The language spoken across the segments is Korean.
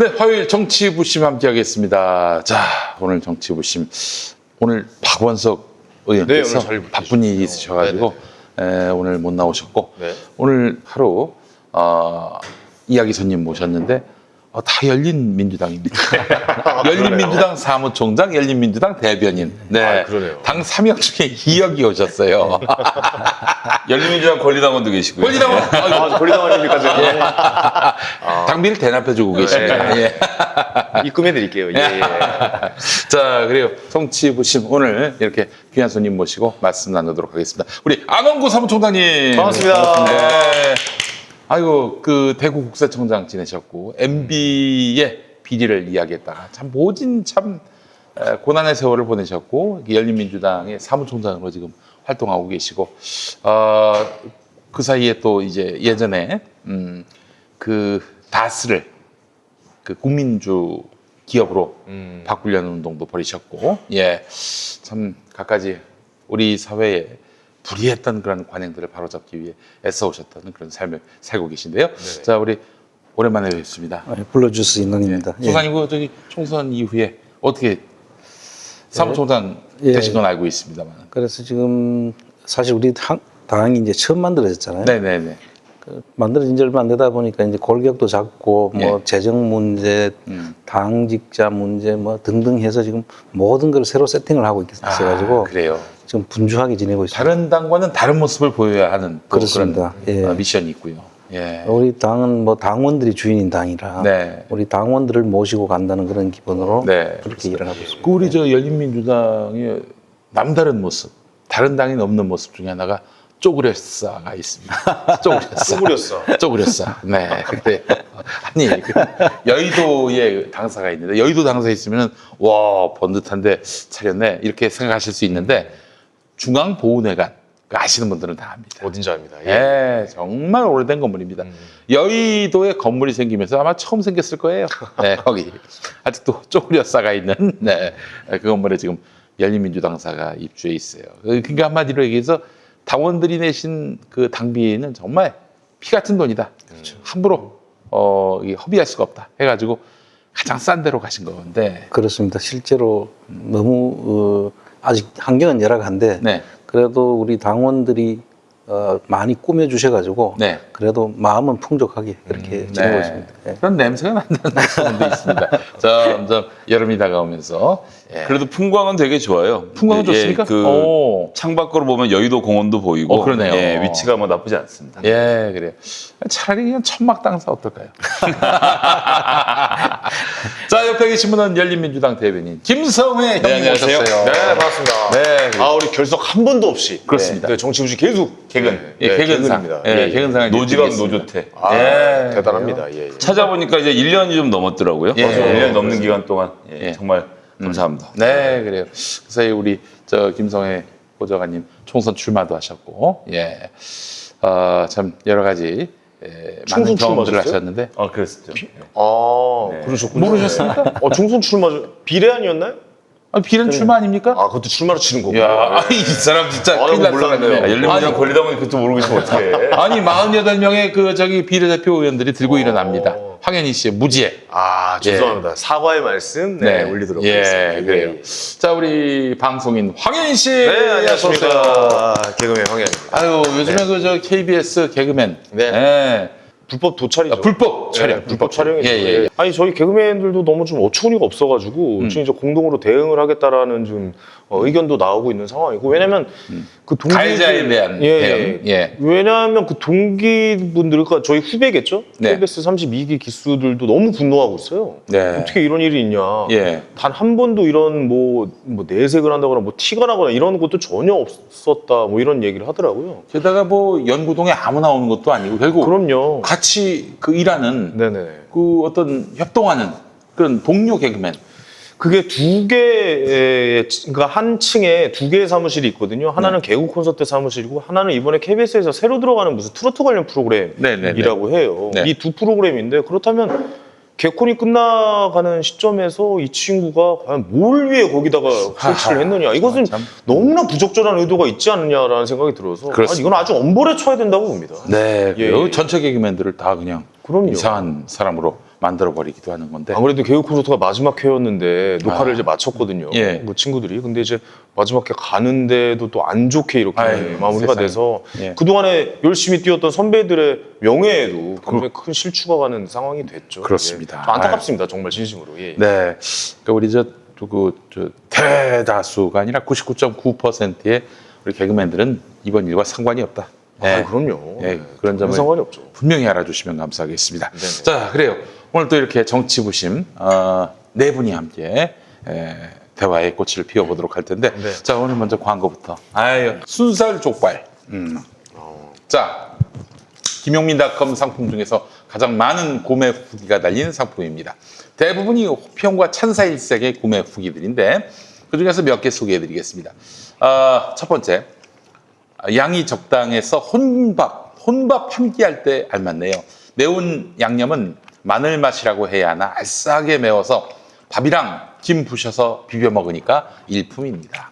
네, 화요일 정치부심 함께하겠습니다. 자, 오늘 정치부심 오늘 박원석 의원께서 네, 오늘 바쁜 일이 있으셔가지고 오늘 못 나오셨고 네. 오늘 하루 이야기 손님 모셨는데 다 열린민주당입니다. 열린민주당 사무총장, 열린민주당 대변인. 네, 그러네요. 당 3역 중에 2역이 오셨어요. 열린민주당 권리당원도 계시고요. 권리당원 권리당원입니까, 지금? 당비를 대납해주고 계십니다. 예. 입금해드릴게요. 예. 자, 그래요. 정치부심 오늘 이렇게 귀한 손님 모시고 말씀 나누도록 하겠습니다. 우리 안원구 사무총장님. 반갑습니다. 네. 아이고, 그 대구 국세청장 지내셨고 MB의 비리를 이야기했다가 참 모진 참 고난의 세월을 보내셨고 열린민주당의 사무총장으로 지금 활동하고 계시고 그 사이에 또 이제 예전에 그 다스를 그 국민주 기업으로 바꾸려는 운동도 벌이셨고, 예, 참 갖가지 우리 사회에 불이했던 그런 관행들을 바로잡기 위해 애써오셨다는 그런 삶을 살고 계신데요. 네. 자, 우리 오랜만에 뵙습니다. 불러줄 수 있는 입니다. 예. 소장님, 그 저기 총선 이후에 어떻게 사무총장 되신 건 알고 있습니다만. 그래서 지금 사실 우리 당이 이제 처음 만들어졌잖아요. 네네네. 만들어진 지 얼마 안 되다 보니까 이제 골격도 작고 뭐 재정 문제, 당직자 문제 뭐 등등 해서 지금 모든 걸 새로 세팅을 하고 있어가지고 그래요. 지금 분주하게 지내고 있습니다. 다른 당과는 다른 모습을 보여야 하는 또 그렇습니다. 그런 예. 미션이 있고요. 예. 우리 당은 뭐 당원들이 주인인 당이라 네. 우리 당원들을 모시고 간다는 그런 기본으로 네. 그렇게 일을 하고 있습니다. 그 우리 저 열린민주당의 남다른 모습, 다른 당이 없는 모습 중에 하나가 쪼그렸어가 있습니다. 쪼그렸어. 네. 근데 아니 그 여의도에 당사가 있는데 여의도 당사에 있으면은 와 번듯한데 차렸네 이렇게 생각하실 수 있는데 중앙보훈회관 아시는 분들은 다 압니다. 어딘지 압니다. 예, 정말 오래된 건물입니다. 여의도에 건물이 생기면서 아마 처음 생겼을 거예요. 네, 거기 아직도 쪼그렸어가 있는 그 건물에 지금 열린민주당사가 입주해 있어요. 그러니까 한마디로 얘기해서 당원들이 내신 그 당비는 정말 피 같은 돈이다. 함부로 허비할 수가 없다. 해가지고 가장 싼 데로 가신 건데. 그렇습니다. 실제로 너무 아직 환경은 열악한데 네. 그래도 우리 당원들이 많이 꾸며주셔가지고 네. 그래도 마음은 풍족하게 그렇게 지내고 있습니다. 예. 그런 냄새가 난다는 부분도 있습니다. 점점 여름이 다가오면서 그래도 풍광은 되게 좋아요. 풍광은 좋습니까? 그 오. 창밖으로 보면 여의도 공원도 보이고. 그러네요. 예, 위치가 뭐 나쁘지 않습니다. 예, 그래요. 차라리 그냥 천막 당사 어떨까요? 자, 옆에 계신 분은 열린민주당 대변인 김성회 형님 안녕하세요. 오셨어요. 네, 반갑습니다. 네, 그래요. 우리 결석 한 번도 없이. 그렇습니다. 네, 정치부심 계속 개근. 예, 개근상. 개근입니다. 예, 개근상을 노지방 드리겠습니다. 노조태. 대단합니다. 예. 찾아보니까 이제 1년이 좀 넘었더라고요. 예. 1년 넘는 기간 동안 예. 정말 감사합니다. 네, 그래요. 그 사이 우리 김성회 보좌관님 총선 출마도 하셨고, 예, 참 여러 가지 많은 총선 경험들을 출마하셨어요? 하셨는데 그랬었죠. 그러셨군요. 모르셨습니까? 중선 출마, 비례안이었나요? 비례는 출마 아닙니까? 그것도 출마로 치는 거구나. 야, 이 사람 진짜 아이고, 큰일 날 몰랐네요. 사람이네. 열린민주당 권리당원이 그것도 모르고 있으면 어떡해. 아니 48명의 그 비례대표 의원들이 들고 일어납니다. 황현희 씨의 무지에. 죄송합니다. 사과의 말씀 올리도록 예, 하겠습니다. 그래요. 자, 우리 방송인 황현희 씨. 네, 어서 오세요. 안녕하십니까. 개그맨 황현입니다. 아유, 요즘에 그 KBS 개그맨. 네. 불법 도찰이죠. 불법 촬영. 네, 불법 촬영이죠. 예. 아니 저희 개그맨들도 너무 좀 어처구니가 없어가지고 지금 이제 공동으로 대응을 하겠다라는 좀 의견도 나오고 있는 상황이고 왜냐면 그 동기 가해자에 대한 대응. 예. 왜냐하면 그 동기분들 그러니까 저희 후배겠죠. 네. KBS 32기 기수들도 너무 분노하고 있어요. 네. 어떻게 이런 일이 있냐. 예. 단 한 번도 이런 뭐 내색을 한다거나 뭐 티가 나거나 이런 것도 전혀 없었다. 뭐 이런 얘기를 하더라고요. 게다가 뭐 연구동에 아무나 오는 것도 아니고 결국 그럼요. 같이 그 일하는 네네. 그 어떤 협동하는 그런 동료 개그맨. 그게 그러니까 한 층에 두 개의 사무실이 있거든요. 하나는 개그 콘서트 사무실이고 하나는 이번에 KBS에서 새로 들어가는 무슨 트로트 관련 프로그램이라고 해요. 네. 이 두 프로그램인데 그렇다면 개콘이 끝나가는 시점에서 이 친구가 과연 뭘 위해 거기다가 설치를 했느냐. 이것은 참. 너무나 부적절한 의도가 있지 않느냐라는 생각이 들어서 그렇습니다. 이건 아주 엄벌에 쳐야 된다고 봅니다. 네. 예, 그리고 예. 전체 개그맨들을 다 그냥 그럼요. 이상한 사람으로 만들어 버리기도 하는 건데. 아무래도 개그 콘서트가 마지막 회였는데 녹화를 이제 마쳤거든요. 예. 그 친구들이. 근데 이제 마지막 회 가는데도 또 안 좋게 이렇게 아유, 마무리가 세상에. 돼서 예. 그동안에 열심히 뛰었던 선배들의 명예에도 굉장히 큰 실추가 가는 상황이 됐죠. 그렇습니다. 예. 저 안타깝습니다. 정말 진심으로. 예. 네. 그러니까 우리 저 대다수가 아니라 99.9%의 우리 개그맨들은 이번 일과 상관이 없다. 아, 그럼요. 예, 그런 점을 상관이 없죠. 분명히 알아주시면 감사하겠습니다. 네네. 자, 그래요. 오늘 또 이렇게 정치부심 네 분이 함께 대화의 꽃을 피워보도록 할 텐데, 네. 자, 오늘 먼저 광고부터. 아유, 순살 족발. 자, 김용민닷컴 상품 중에서 가장 많은 구매 후기가 달린 상품입니다. 대부분이 호평과 찬사일색의 구매 후기들인데 그 중에서 몇 개 소개해드리겠습니다. 첫 번째, 양이 적당해서 혼밥 한 끼 할 때 알맞네요. 매운 양념은 마늘 맛이라고 해야 하나 알싸하게 매워서 밥이랑 김 부셔서 비벼 먹으니까 일품입니다.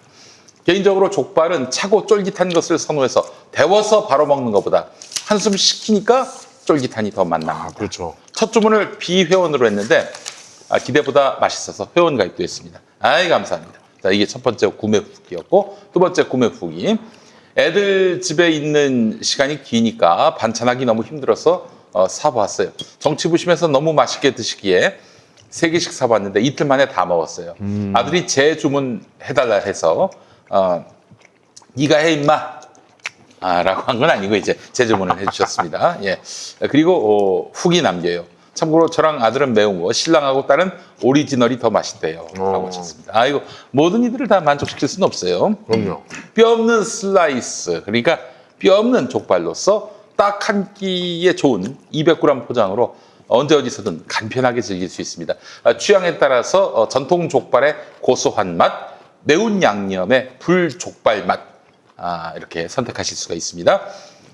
개인적으로 족발은 차고 쫄깃한 것을 선호해서 데워서 바로 먹는 것보다 한숨 식히니까 쫄깃하니 더 맛납니다. 그렇죠. 첫 주문을 비회원으로 했는데 기대보다 맛있어서 회원 가입도 했습니다. 아이 감사합니다. 자, 이게 첫 번째 구매 후기였고, 두 번째 구매 후기. 애들 집에 있는 시간이 기니까 반찬하기 너무 힘들어서 사보았어요. 정치부심에서 너무 맛있게 드시기에 3개씩 사봤는데 이틀 만에 다 먹었어요. 아들이 재주문 해달라 해서 네가 해 임마 라고 한 건 아니고 이제 재주문을 해주셨습니다. 예. 그리고 후기 남겨요. 참고로 저랑 아들은 매운 거, 신랑하고 딸은 오리지널이 더 맛있대요. 라고 하셨습니다. 아이고, 모든 이들을 다 만족시킬 수는 없어요. 그럼요. 뼈 없는 슬라이스, 그러니까 뼈 없는 족발로서 딱 한 끼에 좋은 200g 포장으로 언제 어디서든 간편하게 즐길 수 있습니다. 취향에 따라서 전통 족발의 고소한 맛, 매운 양념의 불족발 맛, 이렇게 선택하실 수가 있습니다.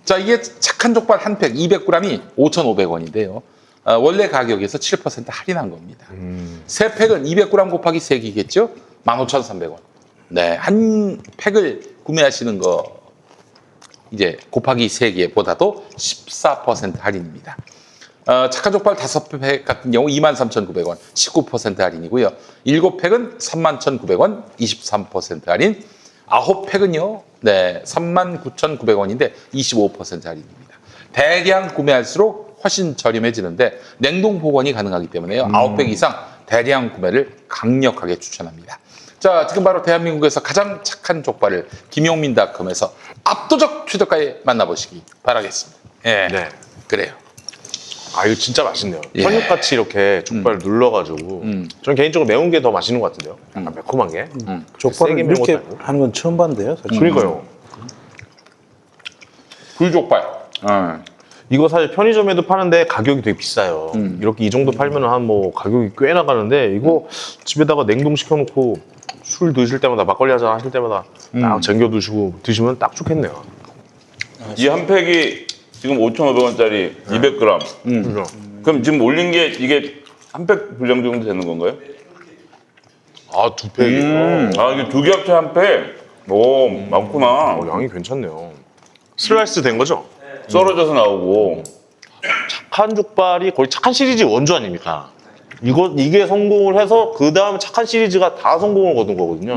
자, 이게 착한 족발 한 팩 200g이 5,500원인데요. 원래 가격에서 7% 할인한 겁니다. 세 팩은 200g 곱하기 3개겠죠? 15,300원. 네, 한 팩을 구매하시는 거 이제 곱하기 3개보다도 14% 할인입니다. 착한 족발 5팩 같은 경우 23,900원, 19% 할인이고요. 7팩은 31,900원, 23% 할인. 9팩은요, 네, 39,900원인데 25% 할인입니다. 대량 구매할수록 훨씬 저렴해지는데 냉동 보관이 가능하기 때문에요. 9팩 이상 대량 구매를 강력하게 추천합니다. 자, 지금 바로 대한민국에서 가장 착한 족발을 김용민닷컴에서 압도적 최저가에 만나보시기 바라겠습니다. 예, 네. 그래요. 아, 이거 진짜 맛있네요. 예. 편육같이 이렇게 족발 눌러가지고. 저는 개인적으로 매운 게 더 맛있는 것 같은데요. 약간 매콤한 게. 족발을 세게 매운 이렇게 것도 아니고. 하는 건 처음 봤는데요. 사실. 그러니까요. 불족발. 이거 사실 편의점에도 파는데 가격이 되게 비싸요. 이렇게 이 정도 팔면 한 뭐 가격이 꽤 나가는데 이거 집에다가 냉동시켜 놓고 술 드실 때마다 막걸리 한잔 하실 때마다 딱 쟁겨 두시고 드시면 딱 좋겠네요. 이 한 팩이 지금 5,500원짜리 200g. 그죠? 그럼 지금 올린 게 이게 한 팩 분량 정도 되는 건가요? 아, 두 팩이요. 아, 이게 두 개 합쳐 한 팩? 오, 많구나. 양이 괜찮네요. 슬라이스 된 거죠? 썰어져서 나오고. 착한 족발이 거의 착한 시리즈 원조 아닙니까? 이게 성공을 해서 그 다음 착한 시리즈가 다 성공을 거둔 거거든요.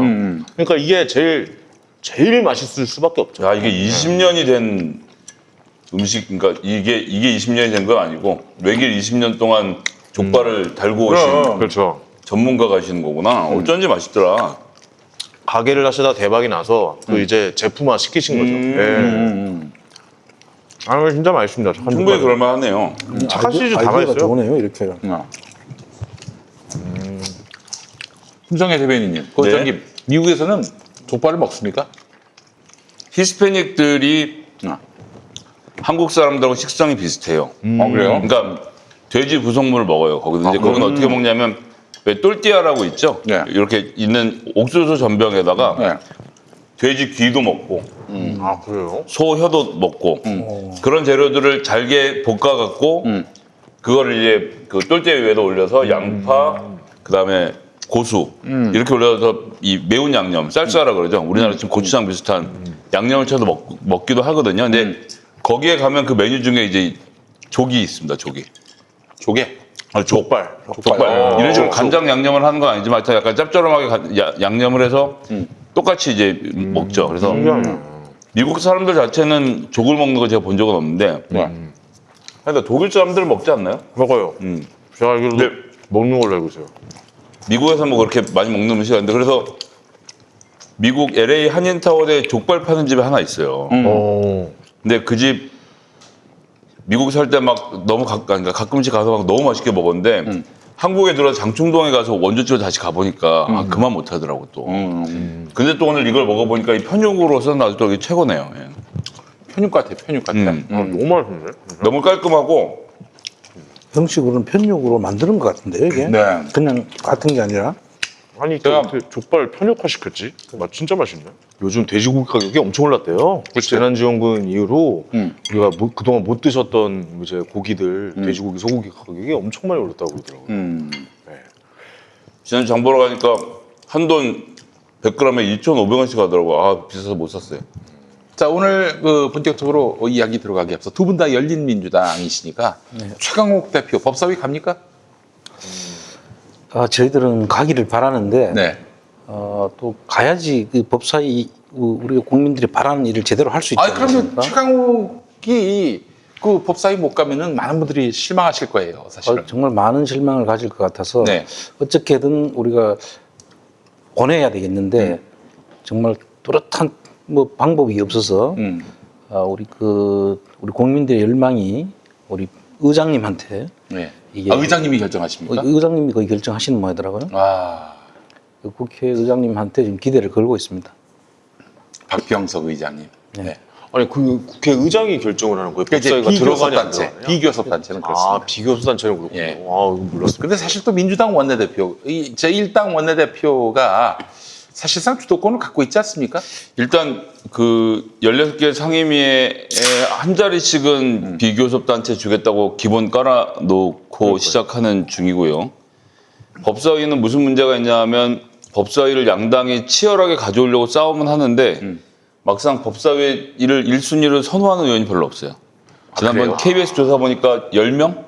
그러니까 이게 제일 맛있을 수밖에 없죠. 야, 이게 20년이 된 음식, 그러니까 이게 20년이 된 건 아니고 외길 20년 동안 족발을 달고 오신 그렇죠. 전문가가 하시는 거구나. 어쩐지 맛있더라. 가게를 하시다 대박이 나서 그 이제 제품화 시키신 거죠. 예. 아, 이거 진짜 맛있습니다. 착한 충분히 족발. 그럴만하네요. 착한 시리즈 다 아이디어가 맛있어요. 좋네요. 이렇게. 김성애 대변인님, 네. 저기 미국에서는 족발을 먹습니까? 히스패닉들이 한국 사람들하고 식성이 비슷해요. 그래요? 그러니까 돼지 구성물을 먹어요. 거기서 이제 거기는 어떻게 먹냐면 왜 똘띠아라고 있죠? 네. 이렇게 있는 옥수수 전병에다가 네. 돼지 귀도 먹고 아, 그래요? 소 혀도 먹고 그런 재료들을 잘게 볶아갖고 그거를 이제 그 똘띠아 위에다 올려서 양파 그다음에 고수 이렇게 올려서 이 매운 양념 쌀쌀하라 그러죠. 우리나라 지금 고추장 비슷한 양념을 쳐서 먹기도 하거든요. 근데 거기에 가면 그 메뉴 중에 이제 조기 있습니다. 조기. 조개. 아, 족발. 족발. 이런 식으로 간장 양념을 하는 건 아니지만 하여튼 약간 짭조름하게 양념을 해서 똑같이 이제 먹죠. 그래서 미국 사람들 자체는 족을 먹는 거 제가 본 적은 없는데 근데 독일 사람들 먹지 않나요? 먹어요. 제가 알기로도 네. 먹는 걸로 알고 있어요. 미국에서 뭐 그렇게 많이 먹는 음식이 아닌데 그래서 미국 LA 한인타운에 족발 파는 집이 하나 있어요. 근데 그 집 미국 살 때 막 너무 그러니까 가끔씩 가서 막 너무 맛있게 먹었는데 한국에 들어서 장충동에 가서 원조집을 다시 가보니까 아, 그만 못하더라고 또. 근데 또 오늘 이걸 먹어보니까 이 편육으로서는 아직도 이게 최고네요. 예. 편육 같아, 편육 같아. 너무 맛있는데? 너무 깔끔하고 형식으로는 편육으로 만드는 것 같은데 이게 네. 그냥 같은 게 아니라 아니 제가- 어떻게 족발 편육화 시켰지? 맛 진짜 맛있네. 요즘 돼지고기 가격이 엄청 올랐대요. 재난지원금 이후로 우리가 그동안 못 드셨던 이제 고기들 돼지고기, 소고기 가격이 엄청 많이 올랐다고 그러더라고요. 지난 장 보러 가니까 한돈 100g에 2,500원씩 하더라고. 아 비싸서 못 샀어요. 자, 오늘 그 본격적으로 이야기 들어가기 앞서 두 분 다 열린민주당이시니까 최강욱 대표 법사위 갑니까? 저희들은 가기를 바라는데 네. 또 가야지 그 법사위 우리가 국민들이 바라는 일을 제대로 할 수 있지 아, 그러면 않습니까? 최강욱이 그 법사위 못 가면은 많은 분들이 실망하실 거예요, 사실은. 정말 많은 실망을 가질 것 같아서 네. 어떻게든 우리가 보내야 되겠는데 정말 뚜렷한 뭐 방법이 없어서 우리 국민들의 열망이 우리 의장님한테 네. 이게 의장님이 결정하십니까? 의장님이 거의 결정하시는 모양이더라고요. 아, 국회의장님한테 지금 기대를 걸고 있습니다. 박병석 의장님. 네. 아니 그 국회의장이 결정을 하는 거예요. 그러니까 이제 법사위가 들어가냐 안 비교섭단체, 들어가냐? 비교섭단체는 그렇습니다. 아 비교섭단체는 그렇군요. 예. 아 이거 몰랐어요. 근데 사실 또 민주당 원내대표, 이 제1당 원내대표가 사실상 주도권을 갖고 있지 않습니까? 일단 그 16개 상임위에 한 자리씩은 비교섭단체 주겠다고 기본 깔아놓고 시작하는 중이고요. 법사위는 무슨 문제가 있냐면 법사위를 양당이 치열하게 가져오려고 싸움은 하는데 막상 법사위 일을 1순위를 선호하는 의원이 별로 없어요. 지난번 그래요? KBS 조사 보니까 10명?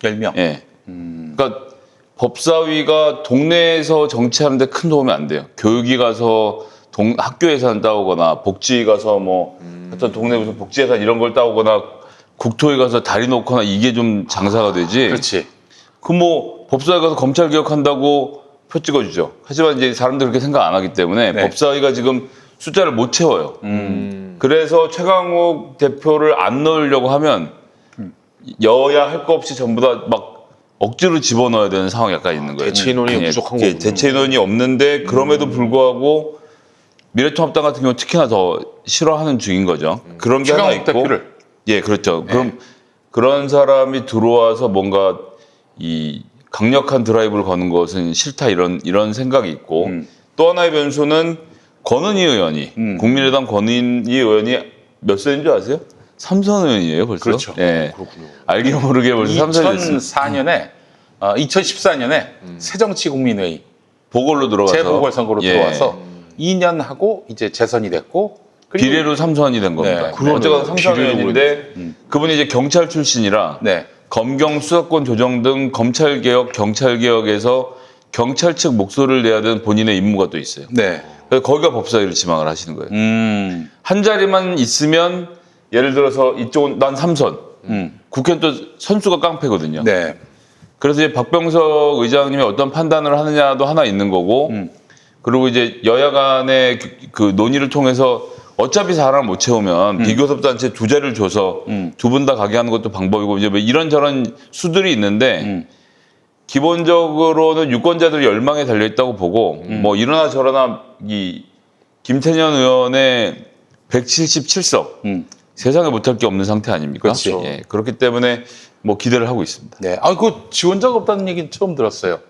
10명. 예. 그러니까 법사위가 동네에서 정치하는데 큰 도움이 안 돼요. 교육이 가서 학교 예산 따오거나 복지 가서 뭐 하여튼 동네 무슨 복지 예산 이런 걸 따오거나 국토에 가서 다리 놓거나 이게 좀 장사가 되지. 그렇지. 그 뭐 법사위 가서 검찰 개혁한다고 표 찍어주죠. 하지만 이제 사람들 그렇게 생각 안 하기 때문에 네. 법사위가 지금 숫자를 못 채워요. 그래서 최강욱 대표를 안 넣으려고 하면 여야 할 거 없이 전부 다 막 억지로 집어넣어야 되는 상황이 약간 있는 거예요. 대체 인원이 예, 부족한 예, 거군요. 대체 인원이 없는데 그럼에도 불구하고 미래통합당 같은 경우 특히나 더 싫어하는 중인 거죠. 그런 게 하나 최강욱 있고. 대표를. 예, 그렇죠. 그럼 그런 사람이 들어와서 뭔가 이 강력한 드라이브를 거는 것은 싫다 이런 생각이 있고 또 하나의 변수는 권은희 의원이 국민의당 권은희 의원이 몇 세인 줄 아세요? 삼선 의원이에요 벌써. 그렇죠. 예. 알게 모르게 벌써 삼선이 됐어요. 2014년에 새정치국민회의 보궐로 들어가서 재보궐선거로 예. 들어와서 2년 하고 이제 재선이 됐고 그리고 비례로 삼선이 된 겁니다. 네. 어쨌거나 삼선 비례로 의원인데 그분이 이제 경찰 출신이라 네. 검경 수사권 조정 등 검찰 개혁, 경찰 개혁에서 경찰 측 목소리를 내야 되는 본인의 임무가 또 있어요. 네. 그래서 거기가 법사위를 지망을 하시는 거예요. 한 자리만 있으면 예를 들어서 이쪽은 난 삼선, 국회는 또 선수가 깡패거든요. 네. 그래서 이제 박병석 의장님이 어떤 판단을 하느냐도 하나 있는 거고, 그리고 이제 여야 간의 그 논의를 통해서 어차피 사람 못 채우면 비교섭단체 두 자리를 줘서 두 분 다 가게 하는 것도 방법이고 이제 뭐 이런저런 수들이 있는데 기본적으로는 유권자들이 열망에 달려 있다고 보고 뭐 이러나 저러나 이 김태년 의원의 177석 세상에 못할 게 없는 상태 아닙니까? 그렇지. 예, 그렇기 때문에 뭐 기대를 하고 있습니다. 네. 아, 그 지원자가 없다는 얘기는 처음 들었어요.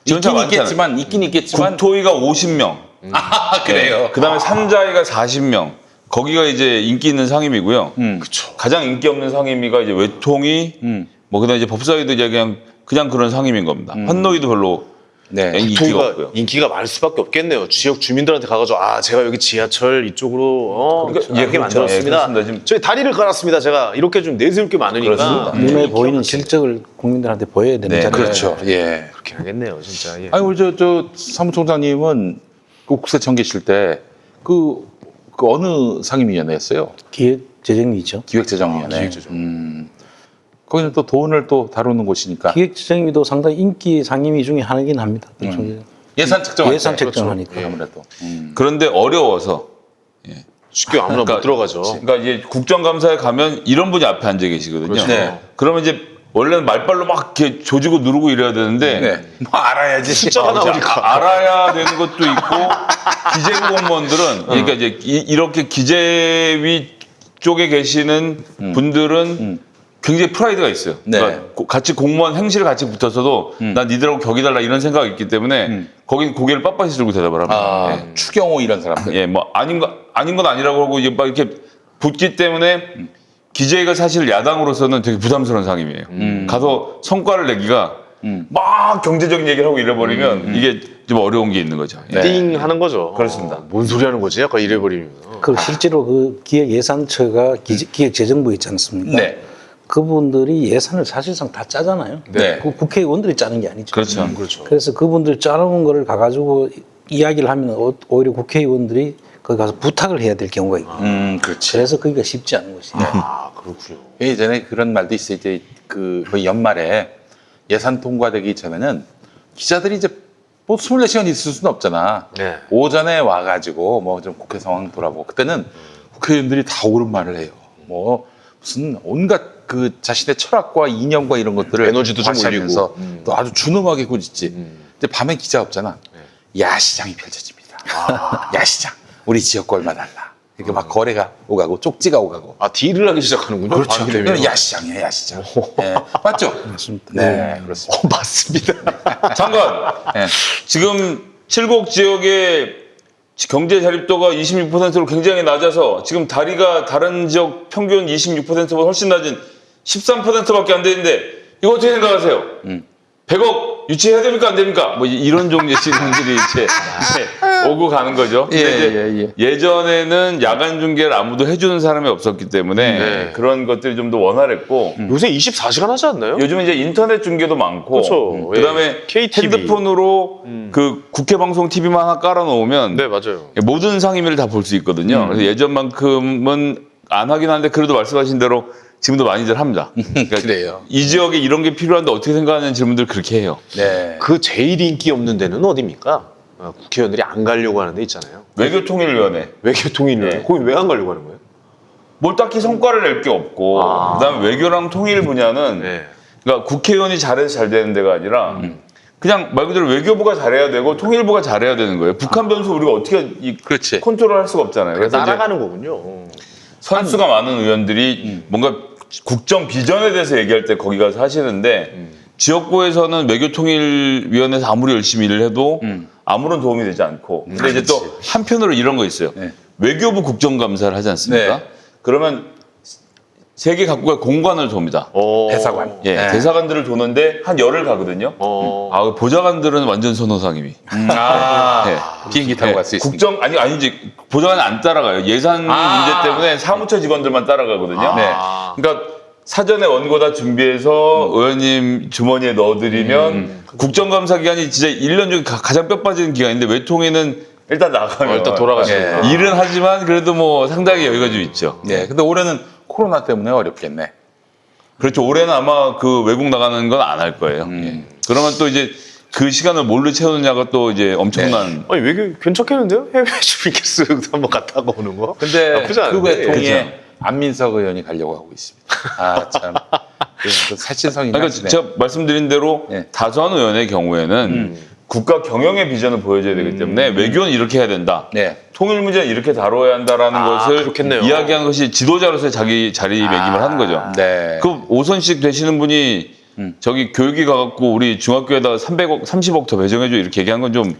지원자가 있긴 있겠지만. 국토위가 50명, 아, 그래요. 그다음에 산자위가 40명. 거기가 이제 인기 있는 상임이고요. 그쵸. 가장 인기 없는 상임위가 이제 외통위, 뭐 그다음에 이제 법사위도 이제 그냥 그런 상임인 겁니다. 환노위도 별로 네. 인기가 없고요. 인기가 많을 수밖에 없겠네요. 지역 주민들한테 가가지고 제가 여기 지하철 이쪽으로 그러니까, 이렇게 그렇죠. 만들었습니다. 그렇습니다. 지금 저희 다리를 깔았습니다. 제가 이렇게 좀 내세울 게 많으니까 그렇습니다. 눈에 보이는 실적을 국민들한테 보여야 되는 네, 자리가 그렇죠. 예. 그렇게 하겠네요, 진짜. 예. 아니 우리 저 사무총장님은 그 국세청 계실 때 그 어느 상임위원회였어요? 기획재정위죠. 기획재정위원회. 기획재정. 거기는 또 돈을 또 다루는 곳이니까 기획재정위도 상당히 인기 상임위 중에 하나긴 합니다. 예산 책정 예산 책정하니까. 아무래도. 그런데 어려워서 쉽게 아무나 못 들어가죠. 그러니까 이제 국정감사에 가면 이런 분이 앞에 앉아 계시거든요. 그렇죠. 네. 그러면 이제 원래는 말발로 막 이렇게 조지고 누르고 이래야 되는데 네. 뭐 알아야지. 숫자가 나오니까. 알아야 되는 것도 있고 기재 공무원들은 그러니까 이제 이렇게 기재위 쪽에 계시는 분들은 굉장히 프라이드가 있어요. 네. 그러니까 같이 공무원 행실을 같이 붙어서도 난 니들하고 격이 달라 이런 생각이 있기 때문에 거긴 고개를 빳빳이 들고 대답을 합니다. 아, 추경호 이런 사람들. 예, 뭐 아닌 건 아니라고 하고 이제 막 이렇게 붙기 때문에 기재위가 사실 야당으로서는 되게 부담스러운 상임이에요. 가서 성과를 내기가 막 경제적인 얘기를 하고 이래버리면 이게 좀 어려운 게 있는 거죠. 예. 띵 하는 거죠. 그렇습니다. 뭔 소리 하는 거지? 약간 이래버리면. 그 실제로 그 기획예산처가 기획재정부 있지 않습니까? 네. 그분들이 예산을 사실상 다 짜잖아요. 네. 그 국회의원들이 짜는 게 아니죠. 그렇죠. 그렇죠. 그래서 그분들 짜놓은 거를 가가지고 이야기를 하면 오히려 국회의원들이 거기 가서 부탁을 해야 될 경우가 있고. 그렇지. 그래서 거기가 쉽지 않은 것이죠. 그렇군요. 예전에 그런 말도 있어요. 이제 그 거의 연말에 예산 통과되기 전에는 기자들이 이제 뭐 24시간 있을 수는 없잖아. 네. 오전에 와가지고 뭐 좀 국회 상황 돌아보고 그때는 국회의원들이 다 옳은 말을 해요. 뭐 무슨 온갖 그 자신의 철학과 이념과 이런 것들을 에너지도 좀 과시하면서 또 아주 준엄하게 꾸짖지. 근데 밤에 기자 없잖아. 야시장이 펼쳐집니다. 야시장. 우리 지역과 얼마 달라. 이렇게 막 거래가 오가고 쪽지가 오가고. 딜을 하기 시작하는군요. 그렇죠. 밤이 되면. 그건 야시장이에요, 야시장. 네. 맞죠? 맞습니다. 네, 그렇습니다. 맞습니다. 잠깐 네. 지금 7곡 지역의 경제 자립도가 26%로 굉장히 낮아서 지금 다리가 다른 지역 평균 26%보다 훨씬 낮은 13%밖에 안 되는데 이거 어떻게 생각하세요? 100억 유치해야 됩니까 안 됩니까? 뭐 이런 종류의 질문들이 이제 오고 가는 거죠. 예, 근데 이제 예, 예전에는 야간 중계를 아무도 해주는 사람이 없었기 때문에 네. 그런 것들이 좀 더 원활했고 요새 24시간 하지 않나요? 요즘은 이제 인터넷 중계도 많고 그렇죠. 그다음에 KTV. 핸드폰으로 그 국회 방송 TV만 하나 깔아놓으면 네, 맞아요. 모든 상임위를 다 볼 수 있거든요. 그래서 예전만큼은 안 하긴 하는데 그래도 말씀하신 대로 지금도 많이들 합니다. 그러니까 그래요. 이 지역에 이런 게 필요한데 어떻게 생각하는 질문들 그렇게 해요. 네. 그 제일 인기 없는 데는 어디입니까? 국회의원들이 안 가려고 하는 데 있잖아요. 외교통일위원회 외교통일위원회. 네. 거기 왜 안 가려고 하는 거예요? 뭘 딱히 성과를 낼 게 없고 그다음에 외교랑 통일 분야는 네. 그러니까 국회의원이 잘해서 잘 되는 데가 아니라 그냥 말 그대로 외교부가 잘해야 되고 통일부가 잘해야 되는 거예요. 북한 변수 우리가 어떻게 그렇지. 컨트롤할 수가 없잖아요. 그래서 이제 따라가는 거군요. 선수가 많은 의원들이 뭔가 국정 비전에 대해서 얘기할 때 거기 가서 하시는데 지역구에서는 외교통일위원회에서 아무리 열심히 일을 해도 아무런 도움이 되지 않고 근데 이제 또 한편으로 이런 거 있어요. 네. 외교부 국정감사를 하지 않습니까? 네. 그러면 세계 각국의 공관을 돕니다. 대사관. 예, 네. 대사관들을 도는데 한 열흘 가거든요. 아, 보좌관들은 완전 선호상임이. 비행기 타고 갈 수 있습니다. 국정 아니지 보좌관은 안 따라가요. 예산 문제 때문에 사무처 직원들만 따라가거든요. 네. 그러니까 사전에 원고 다 준비해서 의원님 주머니에 넣어드리면 국정감사 기간이 진짜 1년 중에 가장 뼈 빠지는 기간인데 외통위는 일단 나가면 일단 돌아가시는 예. 거예요. 일은 하지만 그래도 뭐 상당히 여유가 좀 있죠. 네. 근데 올해는 코로나 때문에 어렵겠네. 그렇죠. 올해는 아마 그 외국 나가는 건 안 할 거예요. 예. 그러면 또 이제 그 시간을 뭘로 채우느냐가 또 이제 엄청난 아니 외교 괜찮겠는데요? 해외 주민캐스 한번 갔다가 오는 거? 근데 나쁘지 그 않은데. 외통에 안민석 의원이 가려고 하고 있습니다. 아, 참. 살찐성이 그러니까 나시네. 제가 말씀드린 대로 예. 다수한 의원의 경우에는 국가 경영의 비전을 보여줘야 되기 때문에 외교는 이렇게 해야 된다. 네. 통일 문제는 이렇게 다뤄야 한다라는 것을 그렇겠네요. 이야기하는 것이 지도자로서의 자기 자리매김을 하는 거죠. 네. 그 오선식 되시는 분이 저기 교육이 가갖고 우리 중학교에다가 300억, 30억 더 배정해줘 이렇게 얘기한 건 좀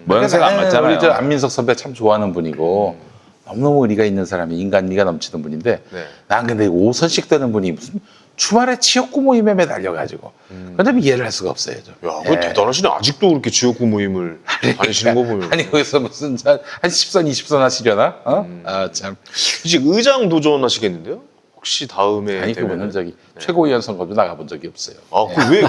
모양새가 안 맞잖아요. 우리 저 안민석 선배 참 좋아하는 분이고 너무너무 의리가 있는 사람이 인간미가 넘치는 분인데 네. 난 근데 오선식 되는 분이 무슨 주말에 지역구 모임에 매달려가지고 그좀 이해를 할 수가 없어요. 좀. 야, 그거 대단하시네. 아직도 그렇게 지역구 모임을 다니시는 거 보면. 아니 거기서 무슨 한 10선 20선 하시려나? 아 참. 이제 의장 도전하시겠는데요? 혹시 다음에 아니 그분은 저기 최고위원 선거도 나가본 적이 없어요.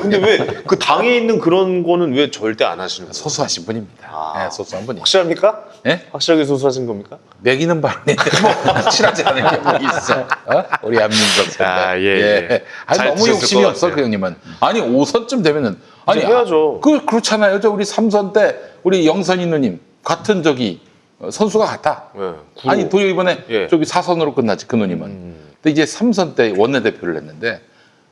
근데 왜 그 당에 있는 그런 거는 왜 절대 안 하시는 거예요? 소수하신 분입니다. 네, 소수한 분이. 확실합니까? 예? 확실하게 소수하신 겁니까? 매기는 바람에 뭐 확실하지 않은 경우가 있어. 우리 안민석 선배. 아, 예. 아니 잘 너무 드셨을 욕심이 것 없어 같아요. 그 형님은. 아니 5선쯤 되면은 아니 이제 해야죠. 그렇잖아요. 저 우리 3선 때 우리 영선이 누님 같은 저기 선수가 같아. 네, 아니 도요 이번에 예. 저기 4선으로 끝났지 그 누님은. 근데 이제 3선 때 원내대표를 했는데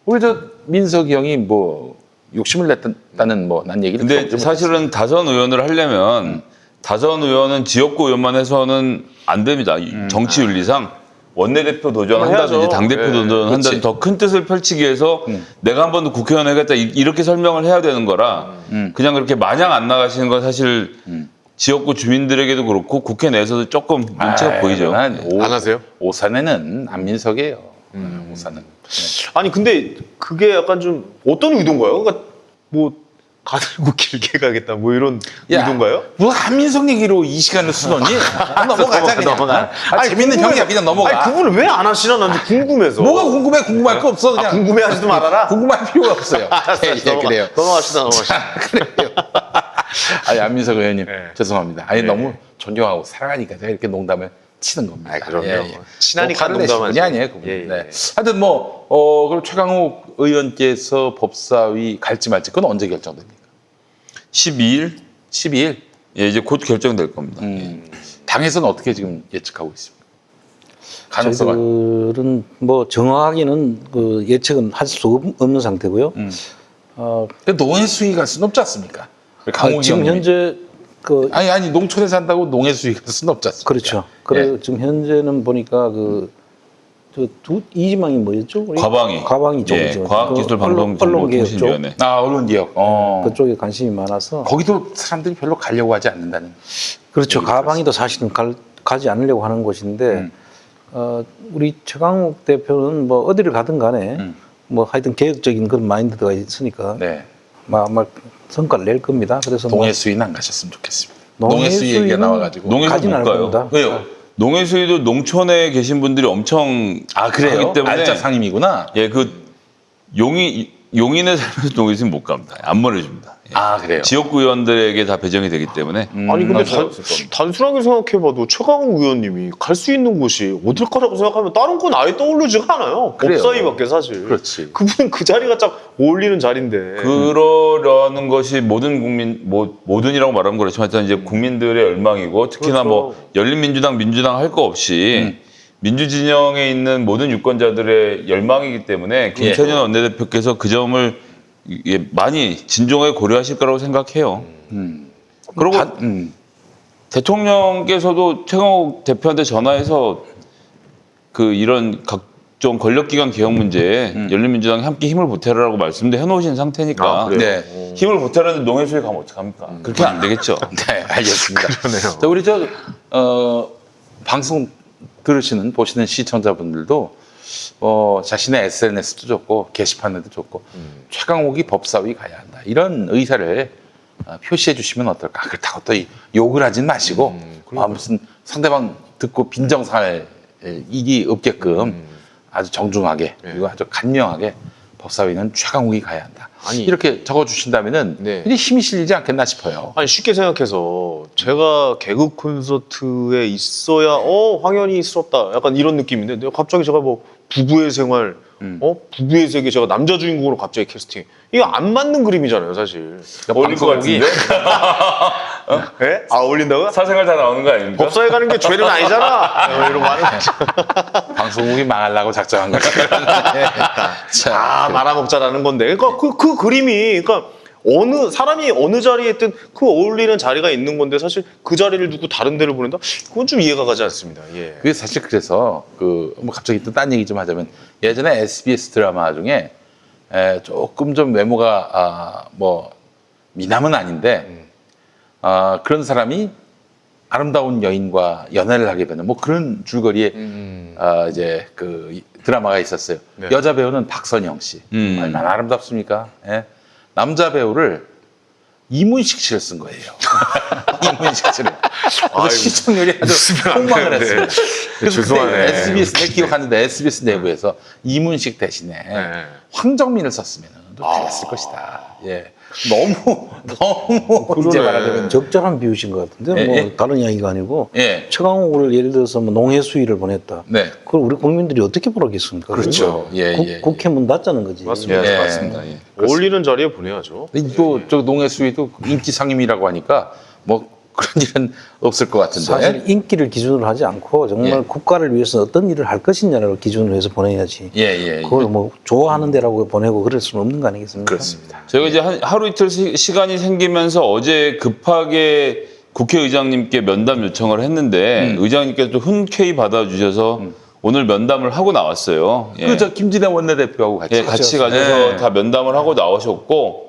우리 저 민석이 형이 뭐 욕심을 냈다는 뭐 난 얘기를 근데 좀 사실은 다선 의원을 하려면 다선 의원은 지역구 의원만 해서는 안 됩니다. 정치 윤리상 원내대표 도전한다든지 해야죠. 당대표 예, 도전한다든지 더 큰 뜻을 펼치기 위해서 내가 한 번 더 국회의원 하겠다 이렇게 설명을 해야 되는 거라 그냥 그렇게 마냥 안 나가시는 건 사실 지역구 주민들에게도 그렇고 국회 내에서도 조금 눈치가 보이죠. 안 하세요? 오산에는 안민석이에요. 오산은. 아니 근데 그게 약간 좀 어떤 의도인가요? 그러니까 뭐 가들고 길게 가겠다 뭐 이런 의도인가요? 뭐 안민석 얘기로 이 시간을 쓰더니 넘어가자 그냥. 넘어가. 재밌는 형이야 그냥 넘어가. 아니 그분은 왜 안 하시나 난 궁금해서. 뭐가 궁금해? 궁금할 거 없어 그냥. 궁금해하지도 말아라. 궁금할 필요가 없어요. 그래요. 넘어갑시다. 그래요. 아니 안민석 의원님 네. 죄송합니다. 아니 네. 너무 존경하고 사랑하니까 제가 이렇게 농담을 치는 겁니다. 그럼요. 친하니까 뭐 화를 내신 농담하지. 분이 아니에요 그분. 예, 예. 네. 하여튼 뭐 그럼 최강욱 의원께서 법사위 갈지 말지 그건 언제 결정됩니까? 12일 12일. 예, 이제 곧 결정될 겁니다. 당에서는 어떻게 지금 예측하고 있습니까? 가능성은 저희들은 뭐 정확하게는 그 예측은 할 수 없는 상태고요. 노예 수위가 높지 않습니까? 강욱이 지금 형님이. 현재 그 아니 농촌에 산다고 농해 수위가 높지 않습니까? 그렇죠. 그래 예. 지금 현재는 보니까 그저두 이지망이 뭐였죠? 우리? 과방위. 과방위 예, 쪽이죠. 과학기술방송정보통신위원회. 언론 기업. 그쪽에 관심이 많아서 거기도 사람들이 별로 가려고 하지 않는다는. 그렇죠. 얘기 가방위도 사실은 가지 않으려고 하는 곳인데 우리 최강욱 대표는 뭐 어디를 가든 간에 뭐 하여튼 개혁적인 그런 마인드가 있으니까 네. 아마 성과를 낼 겁니다. 그래서 농해 수위는 안 가셨으면 좋겠습니다. 농해 농해 수위 얘기가 수위는 나와가지고. 농해수 가지는 못 않을 가요. 겁니다. 왜요? 농해수위도 농촌에 계신 분들이 엄청 그래요? 하기 때문에 알짜 상임이구나. 예, 그 용인에 살면서 농해수위 못 갑니다. 안 보내줍니다. 예. 그래요. 지역구 의원들에게 다 배정이 되기 때문에 아니 근데 없을 겁니다. 단순하게 생각해봐도 최강욱 의원님이 갈 수 있는 곳이 어딜 거라고 생각하면 다른 건 아예 떠오르지가 않아요. 그래요. 법사위밖에 사실. 그렇지. 그분은 그 자리가 딱 어울리는 자리인데. 그러려는 것이 모든 국민 모든이라고 말하면 그렇지만 일단 이제 국민들의 열망이고 특히나 그렇죠. 뭐 열린민주당 민주당 할 거 없이 민주 진영에 있는 모든 유권자들의 열망이기 때문에 김태년 원내대표께서 그 점을 많이 진중하게 고려하실 거라고 생각해요. 그리고 대통령께서도 최강욱 대표한테 전화해서 그 이런 각종 권력기관 개혁 문제에 열린민주당이 함께 힘을 보태라라고 말씀도 해놓으신 상태니까 네. 힘을 보태라는데 농해수에 가면 어떡합니까? 그렇게 안 되겠죠. 네, 알겠습니다. 그러네요. 자, 우리 방송 들으시는 보시는 시청자분들도 자신의 SNS도 좋고 게시판에도 좋고 최강욱이 법사위 가야 한다 이런 의사를 표시해 주시면 어떨까. 그렇다고 또 욕을 하진 마시고 무슨 상대방 듣고 빈정상할 일이 없게끔 아주 정중하게 그리고 아주 간명하게 법사위는 최강욱이 가야 한다. 아니, 이렇게 적어주신다면은 네. 굉장히 힘이 실리지 않겠나 싶어요. 아니 쉽게 생각해서 제가 개그 콘서트에 있어야 황현이스럽다 약간 이런 느낌인데 내가 갑자기 제가 뭐 부부의 생활 부부의 세계 제가 남자 주인공으로 갑자기 캐스팅 이거 안 맞는 그림이잖아요 사실. 어울릴 것 같은데? 예? 어울린다고요? 사생활 다 나오는 거 아닙니까? 법사에 가는 게 죄는 아니잖아. 이러고 하는 거죠. 방송국이 망하려고 작정한 거죠. 자, 말아먹자라는 건데 그러니까 그 그림이 그러니까 어느 사람이 어느 자리에 있든 그 어울리는 자리가 있는 건데 사실 그 자리를 두고 다른 데를 보낸다? 그건 좀 이해가 가지 않습니다. 예. 그게 사실 그래서 뭐 갑자기 또 딴 얘기 좀 하자면 예전에 SBS 드라마 중에 조금 좀 외모가 뭐 미남은 아닌데 그런 사람이 아름다운 여인과 연애를 하게 되는 뭐 그런 줄거리에 이제 그 드라마가 있었어요. 네. 여자 배우는 박선영 씨. 얼마나 아름답습니까? 예. 남자 배우를 이문식 씨를 쓴 거예요. 이문식 씨를. 그래서 시청률이 아주 폭망을 했습니다. 그래서 죄송하네. 그때 SBS, 내 기억하는데 SBS 내부에서 이문식 대신에 황정민을 썼으면 또 달랐을 것이다. 예. 너무 이제 말하자면 적절한 비유신 것 같은데 예, 뭐 예. 다른 이야기가 아니고 예. 최강욱을 예를 들어서 뭐 농해 수위를 보냈다. 네. 그걸 우리 국민들이 어떻게 보라겠습니까? 그렇죠. 예, 예. 국회 문 닫자는 거지. 맞습니다. 예, 맞습니다. 예. 어울리는 자리에 보내야죠. 또저 농해수위도 인기 상임이라고 하니까 뭐 그런 일은 없을 것 같은데. 사실 인기를 기준으로 하지 않고 정말 예. 국가를 위해서 어떤 일을 할 것이냐를 기준으로 해서 보내야지. 예. 그걸 뭐 좋아하는 데라고 보내고 그럴 수는 없는 거 아니겠습니까? 그렇습니다. 저희가 이제 하루 이틀 시간이 생기면서 어제 급하게 국회의장님께 면담 요청을 했는데 의장님께서 또 흔쾌히 받아주셔서 오늘 면담을 하고 나왔어요. 예. 그 저 김진애 원내대표하고 같이. 예, 같이 가셔서 예. 다 면담을 하고 나오셨고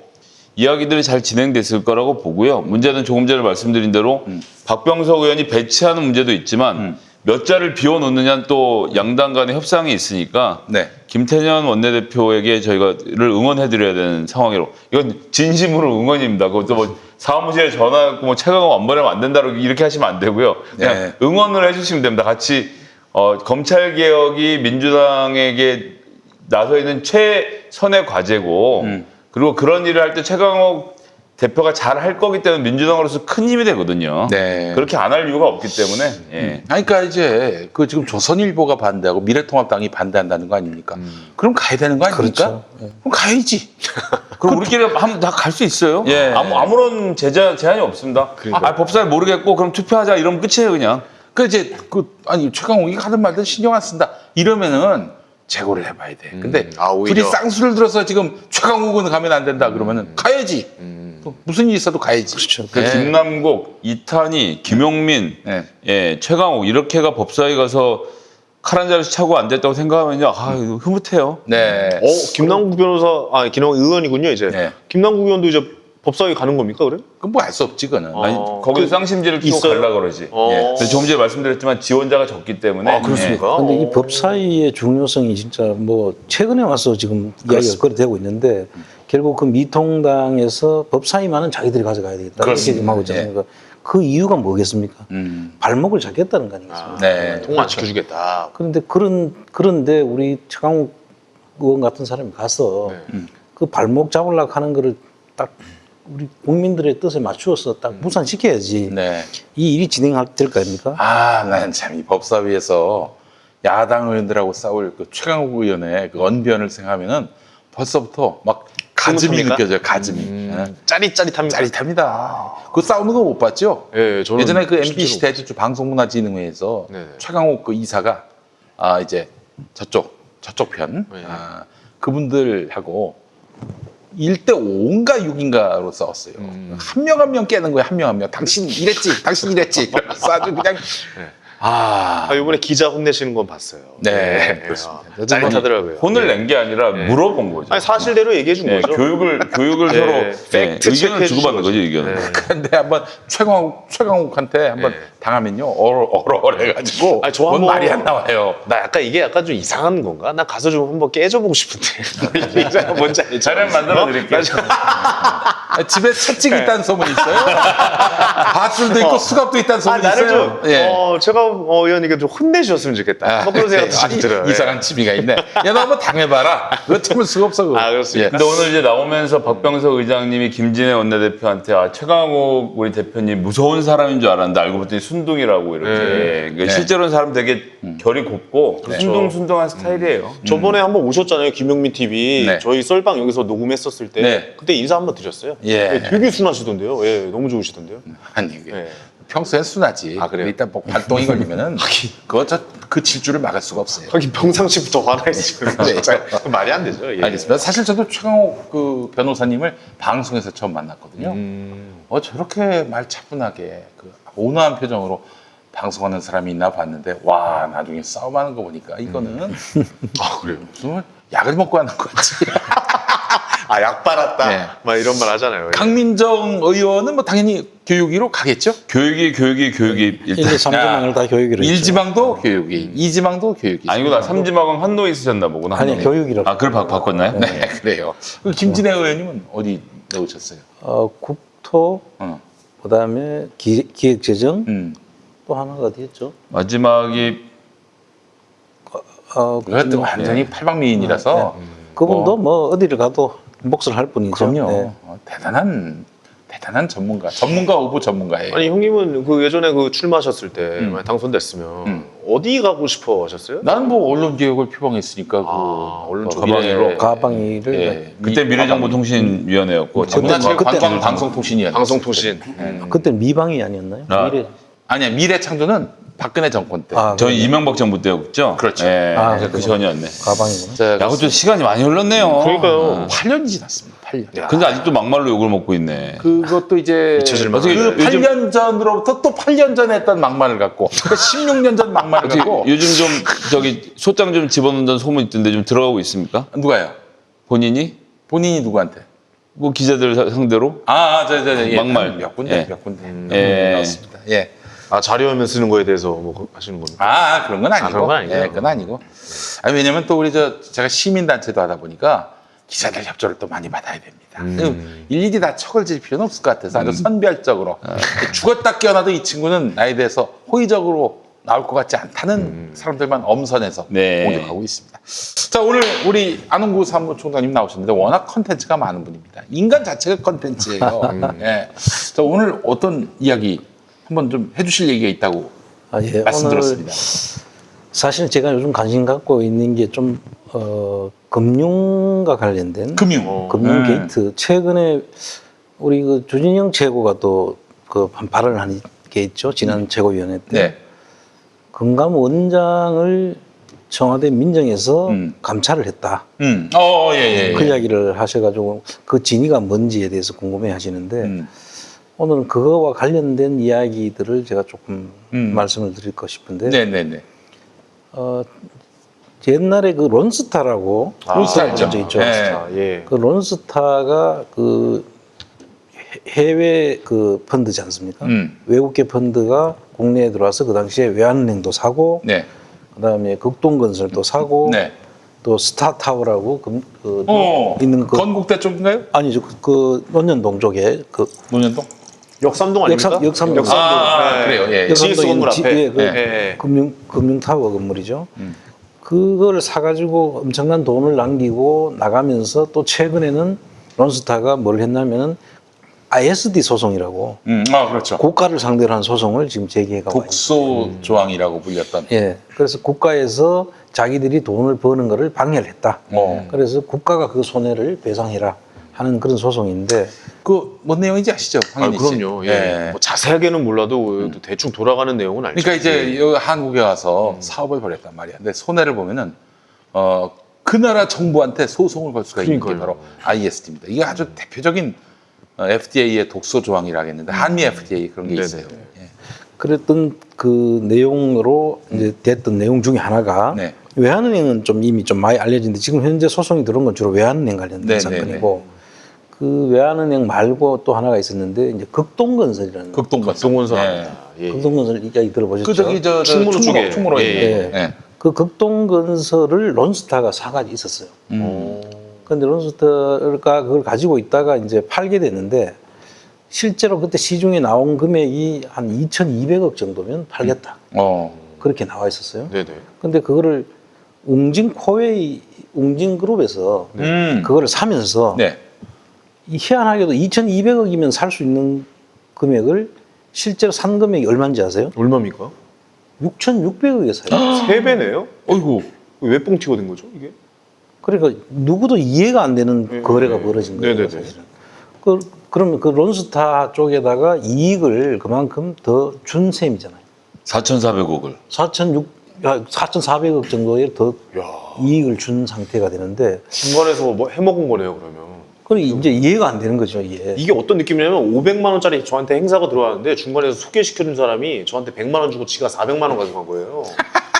이야기들이 잘 진행됐을 거라고 보고요. 문제는 조금 전에 말씀드린 대로 박병석 의원이 배치하는 문제도 있지만 몇 자를 비워놓느냐는 또 양당 간의 협상이 있으니까 네. 김태년 원내대표에게 저희가를 응원해드려야 되는 상황이로 이건 진심으로 응원입니다. 그것도 뭐 사무실에 전화하고 뭐 최강욱 안 보내면 안 된다고 이렇게 하시면 안 되고요. 그냥 네. 응원을 해주시면 됩니다. 같이 검찰 개혁이 민주당에게 나서 있는 최선의 과제고 그리고 그런 일을 할 때 최강욱 대표가 잘 할 거기 때문에 민주당으로서 큰 힘이 되거든요. 네. 그렇게 안 할 이유가 없기 때문에. 예. 아니, 그러니까 이제 그 지금 조선일보가 반대하고 미래통합당이 반대한다는 거 아닙니까? 그럼 가야 되는 거 아닙니까? 그럼 가야지. 그럼 우리끼리 한번 다 갈 수 있어요. 예. 아무런 제한이 없습니다. 법사위 모르겠고 그럼 투표하자 이러면 끝이에요 그냥. 그 이제 아니 최강욱이 하든 말든 신경 안 쓴다. 이러면은 재고를 해봐야 돼. 근데 오히려. 둘이 쌍수를 들어서 지금 최강욱은 가면 안 된다 그러면은 가야지. 또 무슨 일이 있어도 가야지. 그렇죠. 그 네. 김남국, 이탄희, 김용민, 네. 예, 최강욱 이렇게가 법사위 가서 칼 한 자루씩 차고 앉았다고 생각하면요, 이거 흐뭇해요. 네. 김남국 변호사, 김남국 의원이군요, 이제. 네. 김남국 의원도 이제 법사위 가는 겁니까, 그래? 그건 뭐 알 수 없지 그거는. 아니, 거기서 쌍심지를 끼고 있어요? 가려고 그러지. 어. 예. 근데 조금 전에 말씀드렸지만 지원자가 적기 때문에. 그렇습니까? 근데 이 법사위의 중요성이 진짜 뭐 최근에 와서 지금 이야기가 거리되고 있는데 결국 그 미통당에서 법사위만은 자기들이 가져가야 되겠다. 이렇게 그렇습니다. 지금 하고 있잖아요. 그 이유가 뭐겠습니까? 발목을 잡겠다는 거 아니겠습니까? 네. 통화 지켜주겠다. 그런데 우리 최강욱 의원 같은 사람이 가서 그 발목 잡으려고 하는 거를 딱 우리 국민들의 뜻에 맞추어서 딱 무산시켜야지 네. 이 일이 될 거 아닙니까? 나는 참 이 법사위에서 야당 의원들하고 싸울 그 최강욱 의원의 그 언변을 생각하면은 벌써부터 막 가슴이 흐뭇합니까? 느껴져요. 가슴이. 예. 짜릿짜릿합니다. 짜릿합니다. 그 싸우는 거 못 봤죠? 예, 저는 예전에 그 실제로 MBC 대주주 방송문화진흥회에서 네네. 최강욱 그 이사가 이제 저쪽 편 네. 그분들하고 1대 5인가 6인가로 싸웠어요. 한 명 한 명 깨는 거예요. 한 명 한 명. 당신 이랬지. 당신 이랬지. 그래서 아주 그냥 이번에 기자 혼내시는 건 봤어요. 네, 그렇습니다. 짜릿하더라고요. 혼을 낸 게 아니라 물어본 거죠. 아니, 사실대로 얘기해 준 예, 거죠. 교육을 네, 서로 팩트 의견을 체크해 주고받는 주신 거죠, 의견을. 네. 근데 한번 최강욱한테 한번 당하면요 얼어해가지고 아니, 저 뭔 한번- 말이 안 나와요. 나 이게 약간 좀 이상한 건가? 나 가서 좀 한번 깨져보고 싶은데. 이상한 뭔지 알죠? 자료 만들어 드릴게요. 집에 채찍이 있다는 소문이 있어요. 밧줄도 있고 수갑도 있다는 소문이 나를 있어요. 좀, 제가 의원님께 좀 혼내주셨으면 좋겠다. 뭐 그런 생각도 좀 들어요. 이상한 취미가 있네. 야, 너 한번 당해봐라. 그거 참을 수가 없어. 그거. 그렇습니까? 근데 오늘 이제 나오면서 박병석 의장님이 김진애 원내대표한테 최강욱 우리 대표님 무서운 사람인 줄 알았는데 알고 봤더니 순둥이라고 이렇게. 그러니까 실제로는 사람 되게 결이 곱고 순둥순둥한 스타일이에요. 저번에 한번 오셨잖아요. 김용민 TV. 네. 저희 썰방 여기서 녹음했었을 때. 네. 그때 인사 한번 드렸어요. 예. 되게 순하시던데요. 예, 너무 좋으시던데요. 아니, 이게 네. 평소엔 순하지. 그래요? 일단 뭐 발동이 걸리면은 그 질주를 막을 수가 없어요. 하긴 평상시부터 화나 있으면 네. 말이 안 되죠. 예. 알겠습니다. 사실 저도 최강욱 그 변호사님을 방송에서 처음 만났거든요. 저렇게 말 차분하게 그 온화한 표정으로 방송하는 사람이 있나 봤는데 와 나중에 싸움하는 거 보니까 이거는 그래요? 무슨 약을 먹고 하는 것 같지. 아, 약 빨았다. 네. 막 이런 말 하잖아요. 강민정 의원은 뭐 당연히 교육위로 가겠죠. 교육이 1, 2, 일단 3지망을 다 교육이로 했죠. 1지망도 교육위, 2지망도 교육위. 아니구나. 3지망은 한노에 있으셨나 보구나. 아니, 한노에. 교육이라고. 아, 그걸 바꿨나요? 네, 그래요. 그 김진애 의원님은 어디 넣으셨어요? 국토, 어. 그다음에 기획재정, 또 하나가 어디였죠? 마지막이 그것도 완전히 팔방미인이라서 그분도 뭐 어디를 가도 몫을 할 뿐이죠. 그럼요. 네. 대단한 전문가 오브 전문가예요. 아니 형님은 그 예전에 그 출마하셨을 때 만약 당선됐으면 어디 가고 싶어 하셨어요? 나는 뭐 언론 개혁을 표방했으니까 언론 쪽 가방으로 가방위를 예, 그때 미래정보통신위원회였고 그때 그때는 방송통신이었어요. 방송통신. 그때 미방위 아니었나요? 아. 아니야 미래창조는 박근혜 정권 때. 아, 저희 이명박 정부 때였죠. 그렇죠. 예, 아, 그 전이었네. 가방이구나. 자, 야, 그것도 시간이 많이 흘렀네요. 그러니까요. 8년이 지났습니다. 8년. 근데 아직도 막말로 욕을 먹고 있네. 그것도 이제 잊혀질 그 만한. 8년 전으로부터 또 8년 전에 했던 막말을 갖고 그러니까 16년 전 막말을 갖고 요즘 좀 저기 소장 좀 집어넣는다는 소문 있던데 좀 들어가고 있습니까? 누가요? 본인이? 본인이 누구한테? 뭐 기자들 상대로? 예. 막말. 몇 군데 예. 몇 군데 예. 나왔습니다. 예. 아 자료화면 쓰는 거에 대해서 뭐 하시는 겁니까? 그런 건 아니고. 그런 건 아니고요. 예, 그건 아니고. 왜냐면 또 우리 제가 시민단체도 하다 보니까 기자들 협조를 또 많이 받아야 됩니다. 일일이 다 척을 질 필요는 없을 것 같아서 아주 선별적으로 죽었다 깨어나도 이 친구는 나에 대해서 호의적으로 나올 것 같지 않다는 사람들만 엄선해서 네. 공격하고 있습니다. 자, 오늘 우리 안홍구 사무총장님 나오셨는데 워낙 컨텐츠가 많은 분입니다. 인간 자체가 컨텐츠예요. 예. 자, 오늘 어떤 이야기 한번 좀 해주실 얘기가 있다고 예, 말씀 오늘 들었습니다. 사실 제가 요즘 관심 갖고 있는 게 좀 금융과 관련된 금융. 금융 네. 게이트. 최근에 우리 그 조진영 최고가 또 그 발언을 한 게 있죠. 지난 최고위원회 때. 네. 금감 원장을 청와대 민정에서 감찰을 했다. 예. 그 이야기를 하셔가지고 그 진위가 뭔지에 대해서 궁금해 하시는데 오늘은 그거와 관련된 이야기들을 제가 조금 말씀을 드리고 싶은데 네네네. 옛날에 그 론스타라고 론스타 알죠? 적 있죠. 네. 아, 예. 그 론스타가 그 해외 그 펀드지 않습니까? 외국계 펀드가 국내에 들어와서 그 당시에 외환은행도 사고, 네. 그다음에 극동건설도 사고, 네. 또 스타타워라고 있는 그 건국대 쪽인가요? 아니죠 그 논현동 쪽에 그 논현동? 역삼동 아닙니까? 역삼동. 그래요. 예. GS 건물 앞에. 예, 그 예. 금융타워 건물이죠. 그걸 사가지고 엄청난 돈을 남기고 나가면서 또 최근에는 론스타가 뭘 했냐면은 ISD 소송이라고 그렇죠. 국가를 상대로 한 소송을 지금 제기해가고 독소 조항이라고 불렸던. 예, 그래서 국가에서 자기들이 돈을 버는 거를 방해를 했다. 그래서 국가가 그 손해를 배상해라 하는 그런 소송인데 그 뭔 내용인지 아시죠? 아, 황인희 씨? 그럼요. 예. 뭐 자세하게는 몰라도 대충 돌아가는 내용은 알죠. 그러니까 이제 여기 한국에 와서 사업을 벌였단 말이야. 근데 손해를 보면은 그 나라 정부한테 소송을 걸 수가 있는 게 그러니까요. 바로 ISD입니다. 이게 아주 대표적인 FTA의 독소 조항이라겠는데 한미 FTA 그런 게 네네. 있어요. 예. 그랬던 그 내용으로 이제 됐던 내용 중에 하나가 네. 외환은행은 좀 이미 좀 많이 알려진데 지금 현재 소송이 들어온 건 주로 외환은행 관련된 네, 사건이고 그 외환은행 말고 또 하나가 있었는데 이제 극동건설이라는 극동건설. 예. 극동건설 이야기 들어보셨죠? 그 저기 저 충무로 쪽에. 충무로 예, 있는 거. 예. 그 극동건설을 론스타가 사가지고 있었어요. 그런데 론스타가 그걸 가지고 있다가 이제 팔게 됐는데 실제로 그때 시중에 나온 금액이 한 2,200억 정도면 팔겠다. 그렇게 나와 있었어요. 네네. 근데 그거를 웅진 그룹에서 그거를 사면서 네. 이 희한하게도 2,200억이면 살 수 있는 금액을 실제로 산 금액이 얼마인지 아세요? 얼마입니까? 6,600억에 사요. 3배네요? 어이구. 왜 뻥튀가 된 거죠, 이게? 그러니까 누구도 이해가 안 되는 거래가 벌어진 거예요. 네네네. 사실은. 그러면 그 론스타 쪽에다가 이익을 그만큼 더 준 셈이잖아요. 4,400억을. 4,400억 정도의 더 이익을 준 상태가 되는데 중간에서 뭐 해먹은 거네요, 그러면. 그럼 이제 이해가 안 되는 거죠, 이게. 이게 어떤 느낌이냐면 500만 원짜리 저한테 행사가 들어왔는데 중간에서 소개시켜준 사람이 저한테 100만 원 주고 지가 400만 원 가져간 거예요.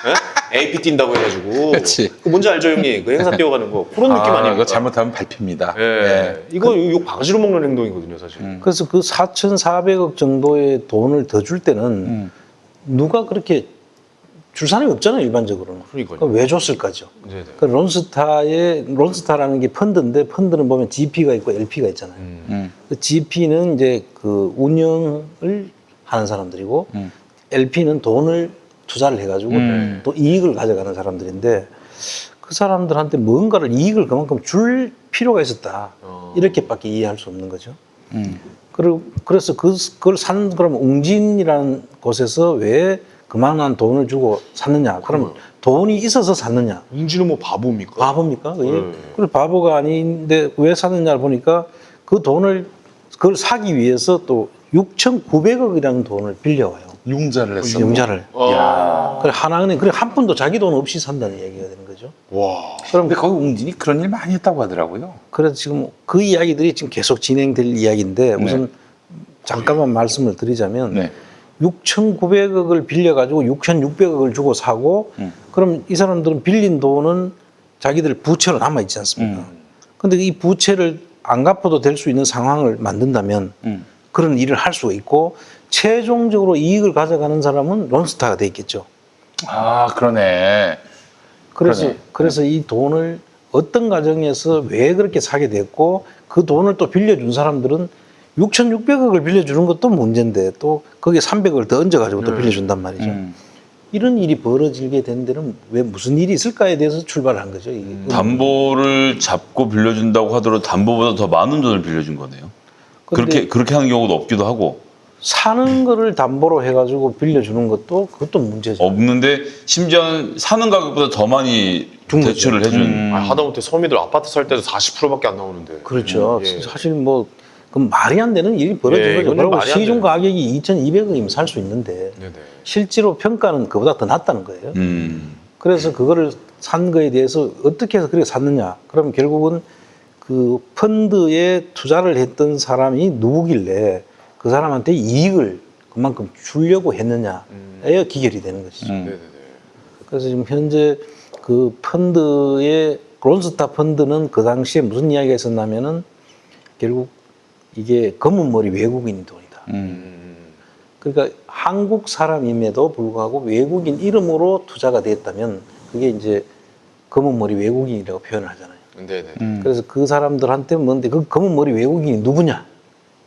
예? AP 뛴다고 해가지고. 그치. 그 뭔지 알죠, 형님? 그 행사 뛰어가는 거. 그런 느낌 아닙니까? 이거 잘못하면 밟힙니다. 예. 이거 욕 바가지로 먹는 행동이거든요, 사실. 그래서 그 4,400억 정도의 돈을 더 줄 때는 누가 그렇게 줄 사람이 없잖아요, 일반적으로는. 그러니까요. 그럼 왜 줬을까죠? 네네. 그 론스타라는 게 펀드인데 펀드는 보면 GP가 있고 LP가 있잖아요. 그 GP는 이제 그 운영을 하는 사람들이고 LP는 돈을 투자를 해가지고 또 이익을 가져가는 사람들인데 그 사람들한테 뭔가를 이익을 그만큼 줄 필요가 있었다. 이렇게밖에 이해할 수 없는 거죠. 그래서 그걸 산 그러면 웅진이라는 곳에서 왜 그만한 돈을 주고 샀느냐? 그러면 돈이 있어서 샀느냐? 웅진은 뭐 바보입니까? 바보입니까? 그게? 네. 그걸 바보가 아닌데 왜 샀느냐를 보니까 그 돈을 그걸 사기 위해서 또 6,900억이라는 돈을 빌려와요. 융자를 했어. 융자를. 야. 그래 하나은행 그래 한 푼도 자기 돈 없이 산다는 얘기가 되는 거죠. 와. 그런데 거기 웅진이 그런 일 많이 했다고 하더라고요. 그래서 지금 그 이야기들이 지금 계속 진행될 이야기인데 우선 잠깐만 말씀을 드리자면 네. 6,900억을 빌려가지고 6,600억을 주고 사고 그럼 이 사람들은 빌린 돈은 자기들 부채로 남아있지 않습니까? 근데 이 부채를 안 갚아도 될 수 있는 상황을 만든다면 그런 일을 할 수 있고 최종적으로 이익을 가져가는 사람은 론스타가 돼 있겠죠. 아, 그러네. 그래서 이 돈을 어떤 과정에서 왜 그렇게 사게 됐고 그 돈을 또 빌려준 사람들은 6,600억을 빌려주는 것도 문제인데 또 거기에 300억을 더 얹어가지고 또 빌려준단 말이죠. 이런 일이 벌어지게 된 데는 왜 무슨 일이 있을까에 대해서 출발한 거죠. 이게. 담보를 잡고 빌려준다고 하더라도 담보보다 더 많은 돈을 빌려준 거네요. 근데 그렇게 하는 경우도 없기도 하고 사는 거를 담보로 해가지고 빌려주는 것도 그것도 문제죠. 없는데 심지어 사는 가격보다 더 많이 대출을 해준. 하다못해 서민들 아파트 살 때도 40%밖에 안 나오는데. 그렇죠. 예. 사실 뭐 그 말이 안 되는 일이 벌어진 예, 거죠. 이거는 그리고 말이 안 시중 되는 가격이 2,200억이면 살 수 있는데 네네. 실제로 평가는 그보다 더 낮다는 거예요. 그래서 그거를 산 거에 대해서 어떻게 해서 그렇게 샀느냐. 그러면 결국은 그 펀드에 투자를 했던 사람이 누구길래 그 사람한테 이익을 그만큼 주려고 했느냐에 기결이 되는 것이죠. 네네네. 그래서 지금 현재 그 펀드의 론스타 펀드는 그 당시에 무슨 이야기가 있었냐면은 결국 이게 검은 머리 외국인 돈이다. 그러니까 한국 사람임에도 불구하고 외국인 이름으로 투자가 됐다면 그게 이제 검은 머리 외국인이라고 표현을 하잖아요. 네네. 그래서 그 사람들한테 뭔데 그 검은 머리 외국인이 누구냐?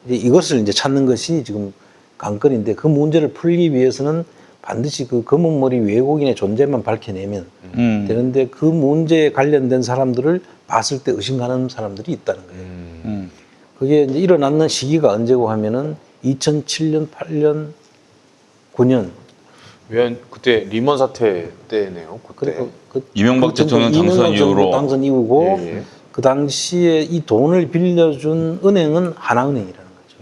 이제 이것을 이제 찾는 것이 지금 관건인데 그 문제를 풀기 위해서는 반드시 그 검은 머리 외국인의 존재만 밝혀내면 되는데 그 문제에 관련된 사람들을 봤을 때 의심가는 사람들이 있다는 거예요. 그게 이제 일어났는 시기가 언제고 하면은 2007년, 8년, 9년. 왜 그때 리먼 사태 때네요. 그때. 그리고 이명박 대통령 당선 이후로. 당선 이후고 예, 예. 그 당시에 이 돈을 빌려준 은행은 하나은행이라는 거죠.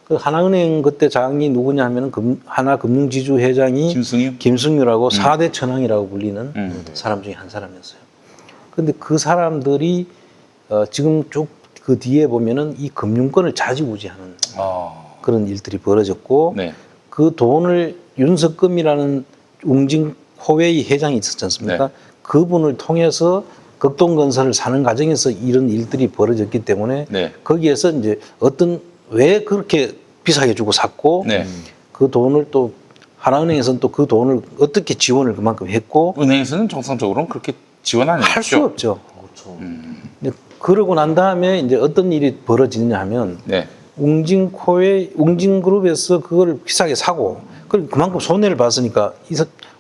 그 하나은행 그때 장이 누구냐 하면은 하나금융지주 회장이 김승유라고 4대 천왕이라고 불리는 사람 중에 한 사람이었어요. 근데 그 사람들이 지금 쭉 그 뒤에 보면은 이 금융권을 좌지우지하는 그런 일들이 벌어졌고 네. 그 돈을 윤석금이라는 웅진 코웨이 회장이 있었지 않습니까? 네. 그분을 통해서 극동건설을 사는 과정에서 이런 일들이 벌어졌기 때문에 네. 거기에서 이제 왜 그렇게 비싸게 주고 샀고 네. 그 돈을 또 하나은행에서는 또 그 돈을 어떻게 지원을 그만큼 했고 은행에서는 정상적으로는 그렇게 지원 안 했죠. 할 수 없죠. 그렇죠. 근데 그러고 난 다음에 이제 어떤 일이 벌어지느냐 하면 네. 웅진그룹에서 그걸 비싸게 사고 그만큼 손해를 봤으니까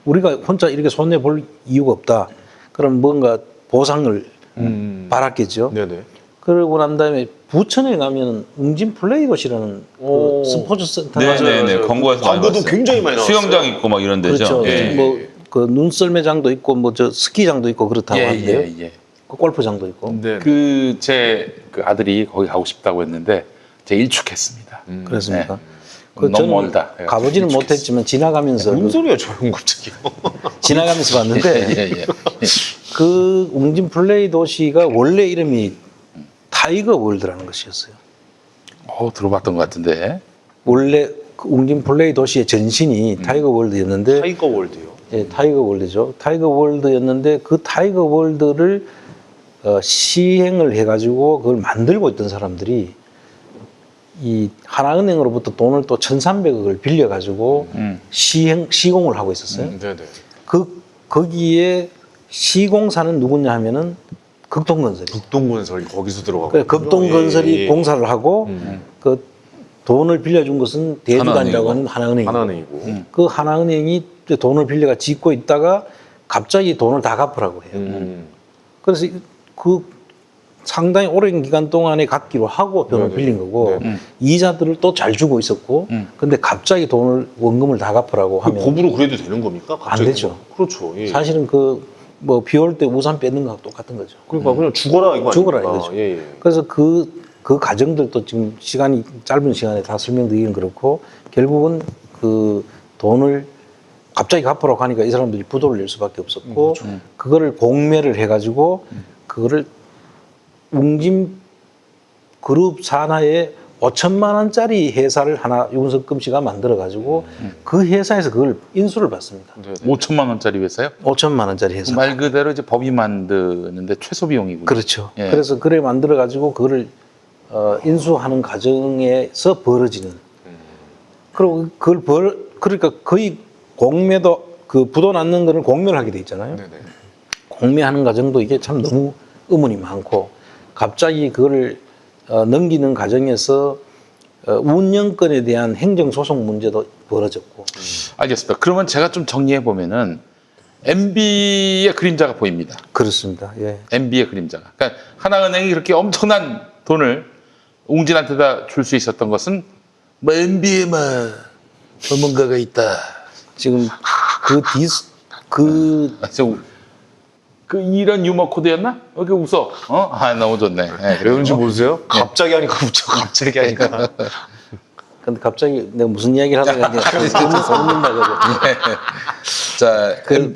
우리가 혼자 이렇게 손해 볼 이유가 없다. 그럼 뭔가 보상을 받았겠죠. 네네. 그러고 난 다음에 부천에 가면 웅진 플레이도시라는 그 스포츠 센터가 네네네. 광고에서 많이 광고도 봤어요. 굉장히 많이 나왔어요. 수영장 있고 막 이런 데죠. 그렇죠. 예. 뭐 그 눈썰매장도 있고 뭐 저 스키장도 있고 그렇다고 하는데요. 예. 그 골프장도 있고. 네. 제 아들이 거기 가고 싶다고 했는데 제가 일축했습니다. 그렇습니까? 너무 저는 멀다. 가보지는 못했지만 지나가면서 무슨 소리야, 저 형 갑자기. 지나가면서 봤는데 예. 그 웅진 플레이 도시가 원래 이름이 타이거 월드라는 것이었어요. 들어봤던 것 같은데. 원래 그 웅진 플레이 도시의 전신이 타이거 월드였는데 타이거 월드요. 예, 타이거 월드죠. 타이거 월드였는데 그 타이거 월드를 시행을 해가지고 그걸 만들고 있던 사람들이 이 하나은행으로부터 돈을 또 1,300억을 빌려가지고 시공을 하고 있었어요. 네네. 거기에 시공사는 누구냐 하면은 극동건설이. 북동건설이 거기서 들어가고. 그래, 극동건설이 예. 공사를 하고 그 돈을 빌려준 것은 대주단이라고 하는 하나은행이고. 하나은행이고. 그 하나은행이 돈을 빌려가 짓고 있다가 갑자기 돈을 다 갚으라고 해요. 그래서 그 상당히 오랜 기간 동안에 갚기로 하고 돈을 네네. 빌린 거고 네네. 이자들을 또 잘 주고 있었고 근데 갑자기 돈을 원금을 다 갚으라고 그 하면 법으로 그래도 되는 겁니까? 갑자기? 되죠. 그렇죠. 예. 사실은 그 뭐 비 올 때 우산 뺏는 거하고 똑같은 거죠. 그러니까 그냥 죽어라 이거 죽어라 아닙니까? 이거죠. 예, 예. 그래서 그 과정들도 지금 시간이 짧은 시간에 다 설명드리기는 그렇고 결국은 그 돈을 갑자기 갚으라고 하니까 이 사람들이 부도를 낼 수밖에 없었고 그거를 공매를 해가지고 그거를 웅진 그룹 산하에 5천만 원짜리 회사를 하나 윤석금 씨가 만들어가지고 그 회사에서 그걸 인수를 받습니다. 네. 5천만 원짜리 회사요? 5천만 원짜리 회사. 말 그대로 이제 법이 만드는데 최소 비용이군요. 그렇죠. 예. 그래서 그래 만들어가지고 그거를 인수하는 과정에서 벌어지는. 그리고 그러니까 거의 공매도 그 부도 났는 거는 공매를 하게 돼 있잖아요. 네네. 공매하는 과정도 이게 참 너무 의문이 많고 갑자기 그거를 넘기는 과정에서 운영권에 대한 행정소송 문제도 벌어졌고. 알겠습니다. 그러면 제가 좀 정리해 보면은 MB의 그림자가 보입니다. 그렇습니다. 예. MB의 그림자가. 그러니까 하나은행이 그렇게 엄청난 돈을 웅진한테다 줄 수 있었던 것은 뭐 MB에만 뭔가가 있다. 지금 그 이런 유머 코드였나? 왜 이렇게 웃어? 너무 좋네. 네, 왜 그런지 모르세요? 갑자기 하니까 웃죠. 갑자기 하니까. 근데 갑자기 내가 무슨 이야기를 하다가 웃는다 그러고. 자,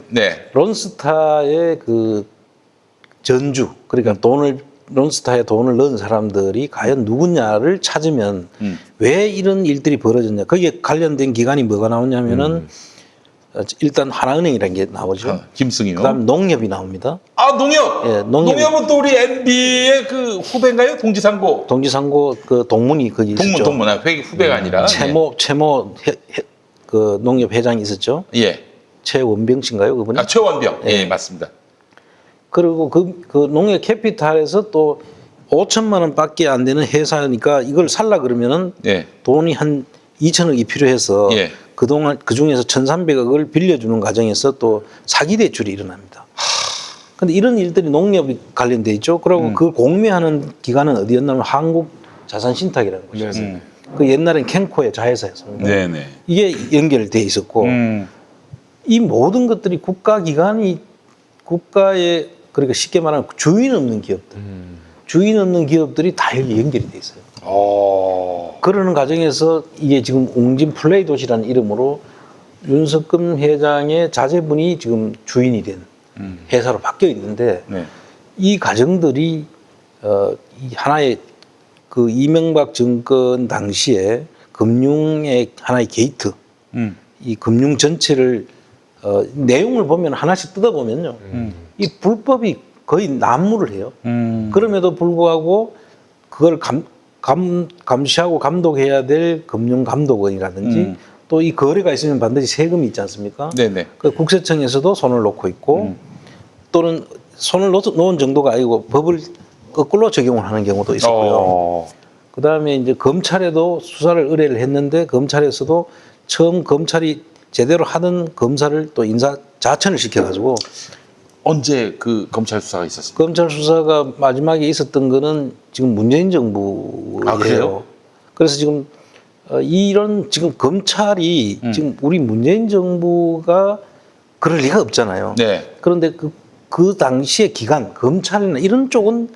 네. 론스타의 그 전주, 그러니까 론스타에 돈을 넣은 사람들이 과연 누구냐를 찾으면 왜 이런 일들이 벌어졌냐. 거기에 관련된 기관이 뭐가 나오냐면은 일단 하나은행이라는 게 나오죠. 김승유. 그다음 농협이 나옵니다. 아, 농협. 예, 농협은 또 우리 MB의 그 후배인가요? 동지상고. 동지상고 그 동문이 거기 있었죠. 동문. 후배가 아니라. 최모 그 농협 회장이 있었죠. 예. 최원병 씨인가요, 그분이? 최원병. 예, 맞습니다. 그리고 그 농협 캐피탈에서 또 5천만 원밖에 안 되는 회사니까 이걸 살라 그러면은 예. 돈이 한 2천억이 필요해서 예. 그동안 그 중에서 1,300억을 빌려주는 과정에서 또 사기 대출이 일어납니다. 근데 이런 일들이 농협이 관련돼 있죠. 그리고 그 공매하는 기관은 어디였냐면 한국자산신탁이라는 곳이었어요. 그 옛날엔 캔코의 자회사였습니다. 네네. 이게 연결돼 있었고 이 모든 것들이 국가기관이 국가의 그러니까 쉽게 말하면 주인 없는 기업들, 주인 없는 기업들이 다 여기 연결이 돼 있어요. 그러는 과정에서 이게 지금 웅진 플레이 도시라는 이름으로 윤석금 회장의 자제분이 지금 주인이 된 회사로 바뀌어 있는데 네. 이 과정들이 이 하나의 그 이명박 정권 당시에 금융의 하나의 게이트, 이 금융 전체를 내용을 보면 하나씩 뜯어보면요, 이 불법이 거의 난무를 해요. 그럼에도 불구하고 그걸 감시하고 감독해야 될 금융감독원이라든지 또 이 거래가 있으면 반드시 세금이 있지 않습니까? 네네. 그 국세청에서도 손을 놓고 있고 또는 손을 놓은 정도가 아니고 법을 거꾸로 적용을 하는 경우도 있었고요. 그 다음에 이제 검찰에도 수사를 의뢰를 했는데 검찰에서도 처음 검찰이 제대로 하던 검사를 또 인사 자천을 시켜가지고 언제 그 검찰 수사가 있었습니까? 검찰 수사가 마지막에 있었던 거는 지금 문재인 정부예요. 아, 그래요? 그래서 지금 이런 지금 검찰이 지금 우리 문재인 정부가 그럴 리가 없잖아요. 네. 그런데 그 당시의 기관, 검찰이나 이런 쪽은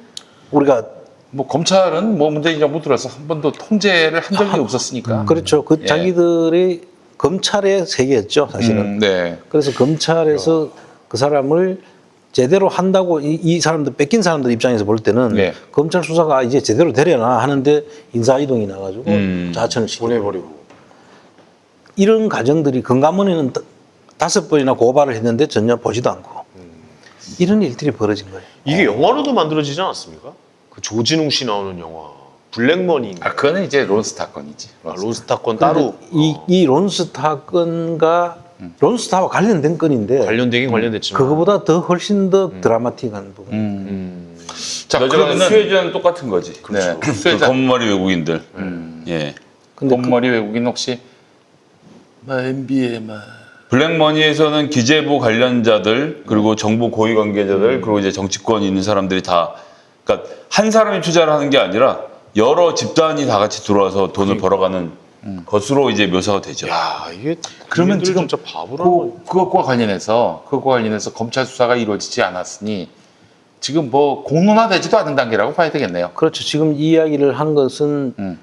우리가 뭐 검찰은 뭐 문재인 정부 들어서 한 번도 통제를 한 적이 없었으니까. 그렇죠. 그 예. 자기들의 검찰의 세계였죠, 사실은. 네. 그래서 검찰에서 그 사람을 제대로 한다고 이 사람들 뺏긴 사람들 입장에서 볼 때는 네. 검찰 검찰 수사가 이제 제대로 되려나 하는데 인사 이동이 나가지고 자천을 시키고 보내버리고. 이런 과정들이 금감원에는 5번이나 고발을 했는데 전혀 보지도 않고 이런 일들이 벌어진 거예요. 이게 영화로도 만들어지지 않았습니까? 그 조진웅 씨 나오는 영화 블랙머니. 아, 그거는 이제 론스타 건이지. 론스타 건 따로 이 론스타 건과 론스타와 관련된 건인데 관련되긴 관련됐지만 그거보다 더 훨씬 더 드라마틱한 부분. 자, 그러면 그러면은 수혜자는 똑같은 거지. 네, 그 수혜자. 검은머리 외국인들. 예. 근데 검머리 외국인 혹시 뭐 MBA 뭐 블랙머니에서는 기재부 관련자들 그리고 정부 고위 관계자들 그리고 이제 정치권 있는 사람들이 다 그러니까 한 사람이 투자를 하는 게 아니라 여러 집단이 다 같이 들어와서 돈을 벌어가는 것으로 이제 묘사가 되죠. 야 이게 그러면 국민들 지금 진짜 바보라고. 그것과 관련해서 검찰 수사가 이루어지지 않았으니 지금 뭐 공론화되지도 않은 단계라고 봐야 되겠네요. 그렇죠. 지금 이 이야기를 한 것은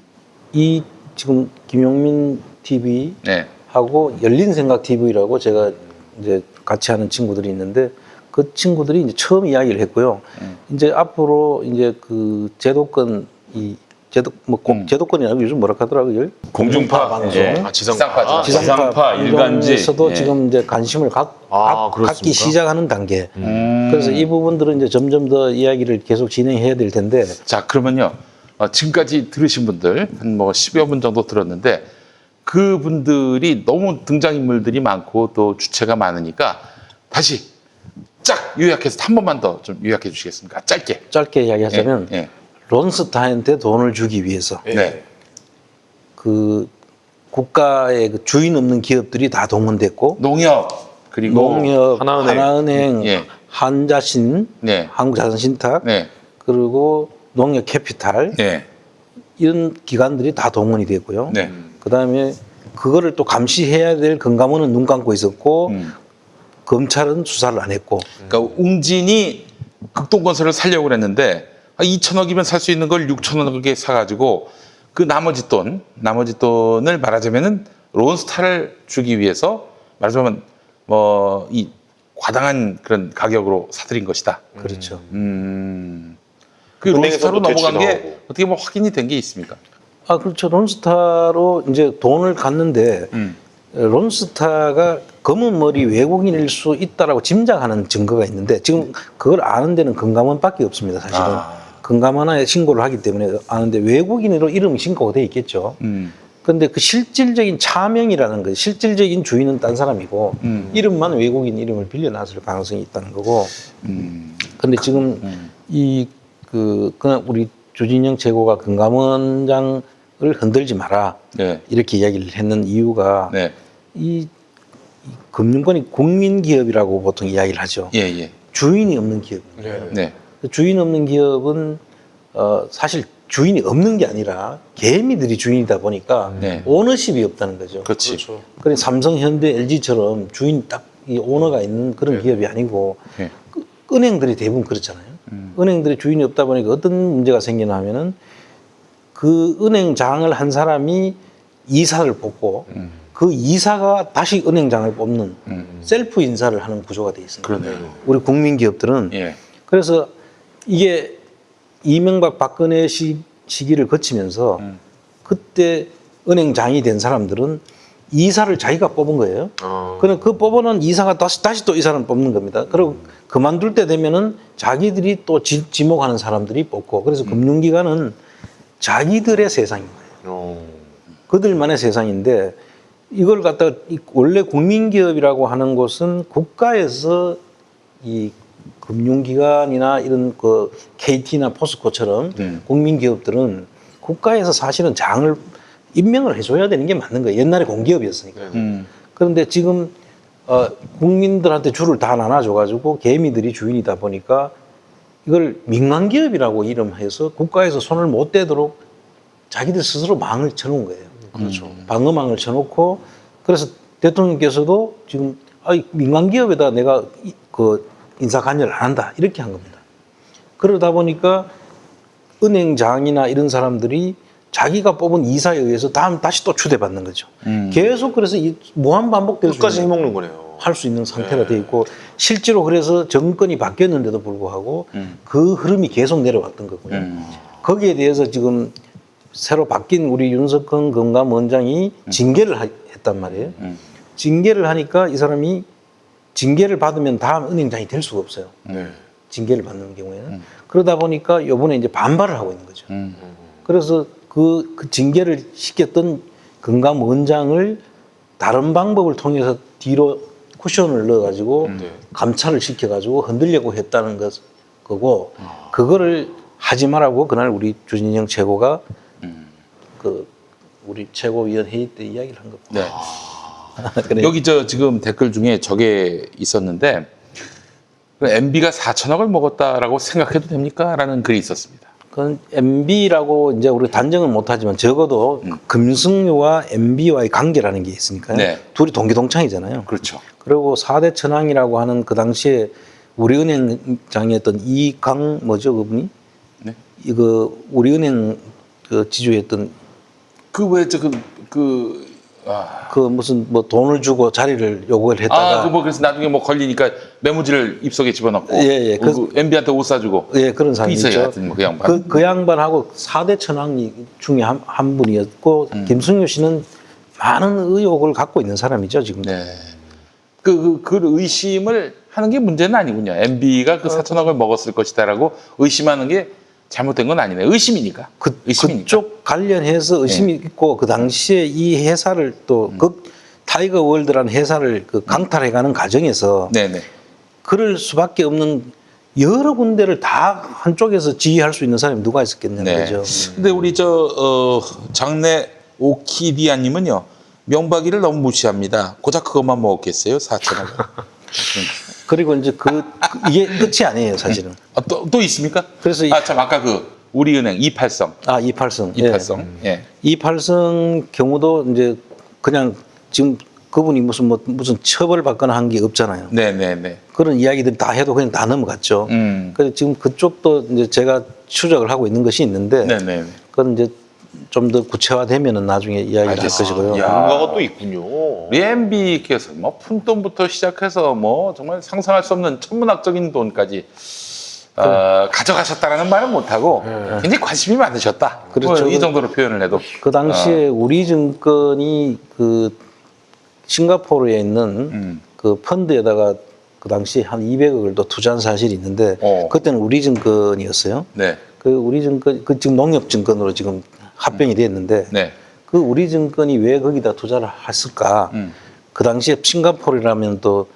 이 지금 김용민 TV 네. 하고 열린생각 TV라고 제가 이제 같이 하는 친구들이 있는데 그 친구들이 이제 처음 이야기를 했고요. 이제 앞으로 이제 그 제도권 제도권이라고 요즘 뭐라 하더라고요. 공중파 방송. 예. 아, 지상파. 지상파, 일간지. 에서도 예. 지금 이제 관심을 아, 갖기 그렇습니까? 시작하는 단계. 그래서 이 부분들은 이제 점점 더 이야기를 계속 진행해야 될 텐데 자, 그러면요. 지금까지 들으신 분들 한 뭐 10여 분 정도 들었는데 그분들이 너무 등장인물들이 많고 또 주체가 많으니까 다시 쫙 요약해서 한 번만 더 좀 요약해 주시겠습니까? 짧게. 짧게 이야기하자면 예. 론스타한테 돈을 주기 위해서 네. 그 국가의 그 주인 없는 기업들이 다 동원됐고 농협 그리고 농협, 하나은행. 하나은행, 예. 한자신, 네. 한국자산신탁 네. 그리고 농협캐피탈 네. 이런 기관들이 다 동원이 됐고요. 네. 그다음에 그거를 또 감시해야 될 금감원은 눈 감고 있었고 검찰은 수사를 안 했고 그러니까 웅진이 극동건설을 살려고 그랬는데 2천억이면 살 수 있는 걸 6천억에 사가지고 그 나머지 돈을 말하자면은 론스타를 주기 위해서 말하자면 뭐 이 과당한 그런 가격으로 사들인 것이다. 그렇죠. 그 은행에서 론스타로 또 대출이 넘어간 게 나오고. 어떻게 뭐 확인이 된 게 있습니까? 아 그렇죠. 론스타로 이제 돈을 갔는데 론스타가 검은 머리 외국인일 수 있다라고 짐작하는 증거가 있는데 지금 그걸 아는 데는 금감원밖에 없습니다. 사실은 금감원에 신고를 하기 때문에 아는데 외국인으로 이름이 신고가 돼 있겠죠. 그런데 그 실질적인 차명이라는 거, 실질적인 주인은 딴 사람이고 이름만 외국인 이름을 빌려놨을 가능성이 있다는 거고. 그런데 지금 그냥 우리 주진영 최고가 금감원장을 흔들지 마라 네. 이렇게 이야기를 했는 이유가 네. 이 금융권이 국민기업이라고 보통 이야기를 하죠. 예, 예. 주인이 없는 기업입니다. 네. 주인 없는 기업은 사실 주인이 없는 게 아니라 개미들이 주인이다 보니까 네. 오너십이 없다는 거죠. 그렇지. 그렇죠. 그래 삼성, 현대, LG처럼 주인 딱 이 오너가 있는 그런 기업이 아니고 네. 은행들이 대부분 그렇잖아요. 은행들이 주인이 없다 보니까 어떤 문제가 생기나 하면은 그 은행장을 한 사람이 이사를 뽑고 그 이사가 다시 은행장을 뽑는 셀프 인사를 하는 구조가 돼 있습니다. 그러네요. 우리 국민기업들은 예. 그래서 이게 이명박 박근혜 시기를 거치면서 그때 은행장이 된 사람들은 이사를 자기가 뽑은 거예요. 그럼 그 뽑아놓은 이사가 다시 또 이사를 뽑는 겁니다. 그리고 그만둘 때 되면은 자기들이 또 지목하는 사람들이 뽑고 그래서 금융기관은 자기들의 세상인 거예요. 그들만의 세상인데 이걸 갖다가 원래 국민기업이라고 하는 곳은 국가에서 이 금융기관이나 이런 그 KT나 포스코처럼 국민기업들은 국가에서 사실은 장을 임명을 해줘야 되는 게 맞는 거예요. 옛날에 공기업이었으니까. 그런데 지금 국민들한테 줄을 다 나눠줘가지고 개미들이 주인이다 보니까 이걸 민간기업이라고 이름해서 국가에서 손을 못 대도록 자기들 스스로 망을 쳐놓은 거예요. 그렇죠. 방어망을 쳐놓고 그래서 대통령께서도 지금 민간기업에다 내가 그 인사관여를 안 한다 이렇게 한 겁니다. 그러다 보니까 은행장이나 이런 사람들이 자기가 뽑은 이사에 의해서 다시 또 추대받는 거죠. 계속 그래서 이 무한 반복될 수 끝까지 있는 해먹는 거네요. 할 수 있는 상태가 돼 있고 실제로 그래서 정권이 바뀌었는데도 불구하고 그 흐름이 계속 내려왔던 거고요. 거기에 대해서 지금 새로 바뀐 우리 윤석헌 금감원장이 징계를 했단 말이에요. 징계를 하니까 이 사람이 징계를 받으면 다음 은행장이 될 수가 없어요. 네. 징계를 받는 경우에는. 그러다 보니까 이번에 이제 반발을 하고 있는 거죠. 그래서 그 징계를 시켰던 금감원장을 다른 방법을 통해서 뒤로 쿠션을 넣어가지고 감찰을 시켜가지고 흔들려고 했다는 거고, 그거를 하지 말라고 그날 우리 주진영 최고가 그 우리 최고위원 회의 때 이야기를 한 겁니다. 네. 그래. 여기 지금 댓글 중에 저게 있었는데 MB가 4천억을 먹었다라고 생각해도 됩니까? 라는 글이 있었습니다. 그건 MB라고 이제 우리 단정은 못하지만 적어도 금승유와 MB와의 관계라는 게 있으니까요. 네. 둘이 동기동창이잖아요. 그렇죠. 그리고 4대 천왕이라고 하는 그 당시에 우리은행장이었던 이강 뭐죠 그분이? 네. 이거 우리은행 그 지주했던 그 무슨 뭐 돈을 주고 자리를 요구를 했다가 그래서 나중에 뭐 걸리니까 메모지를 입속에 집어넣고 예. 그 MB한테 옷 사주고 예 그런 사람이 있어요. 있죠. 하여튼 그 양반. 그 양반하고 4대 천왕 중에 한 분이었고 김승유 씨는 많은 의혹을 갖고 있는 사람이죠 지금. 네. 그 의심을 하는 게 문제는 아니군요. MB가 그 4천억을 먹었을 것이다라고 의심하는 게 잘못된 건 아니네. 의심이니까. 의심이니까. 그쪽 관련해서 의심이 있고 그 당시에 이 회사를 또 타이거 월드라는 회사를 그 강탈해가는 과정에서 네네. 그럴 수밖에 없는 여러 군데를 다 한쪽에서 지휘할 수 있는 사람이 누가 있었겠냐는 네. 거죠. 근데 우리 장내 오키디아님은요. 명박이를 너무 무시합니다. 고작 그것만 먹었겠어요? 4천억. 그리고 이제 이게 끝이 아니에요, 사실은. 또 있습니까? 그래서 참 아까 우리은행 이팔성. 이팔성. 이팔성. 예. 이팔성 경우도 이제 그냥 지금 그분이 무슨 처벌 받거나 한 게 없잖아요. 네네네. 그런 이야기들 다 해도 그냥 다 넘어갔죠. 그래서 지금 그쪽도 이제 제가 추적을 하고 있는 것이 있는데, 네네. 그건 이제 좀 더 구체화되면은 나중에 이야기를 할 것이고요. 뭔가가 또 있군요. 우리 MB께서 뭐 푼돈부터 시작해서 뭐 정말 상상할 수 없는 천문학적인 돈까지 가져가셨다라는 말은 못하고 굉장히 관심이 많으셨다. 그렇죠. 이 정도로 표현을 해도. 그 당시에 우리증권이 그 싱가포르에 있는 그 펀드에다가 그 당시에 한 200억을 또 투자한 사실이 있는데 그때는 우리증권이었어요. 네. 그 우리증권 지금 농협증권으로 지금 합병이 됐는데 네. 그 우리증권이 왜 거기다 투자를 했을까? 그 당시에 싱가포르라면 또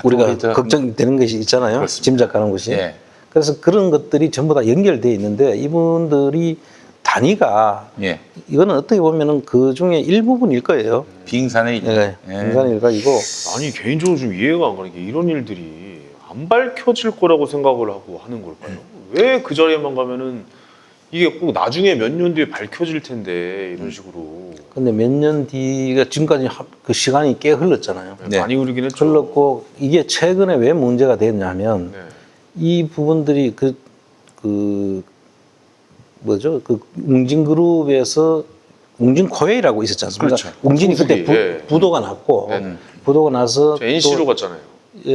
우리가 걱정되는 것이 있잖아요. 그렇습니다. 짐작가는 것이. 예. 그래서 그런 것들이 전부 다 연결되어 있는데 이분들이 단위가 예. 이거는 어떻게 보면은 그 중에 일부분일 거예요. 빙산의 일. 네, 예. 인간의 일각이고. 아니 개인적으로 좀 이해가 안 가는 게 이런 일들이 안 밝혀질 거라고 생각을 하고 하는 걸까요? 왜 그 자리에만 가면은 이게 꼭 나중에 몇 년 뒤에 밝혀질 텐데 이런 식으로. 근데 몇 년 뒤가 지금까지 그 시간이 꽤 흘렀잖아요. 네. 많이 흐르긴 했죠. 흘렀고 이게 최근에 왜 문제가 됐냐면 네. 이 부분들이 뭐죠? 그 웅진그룹에서 웅진코웨이라고 있었지 않습니까? 그렇죠. 웅진이 그때 예. 부도가 났고 네. 부도가 나서 NC로 갔잖아요.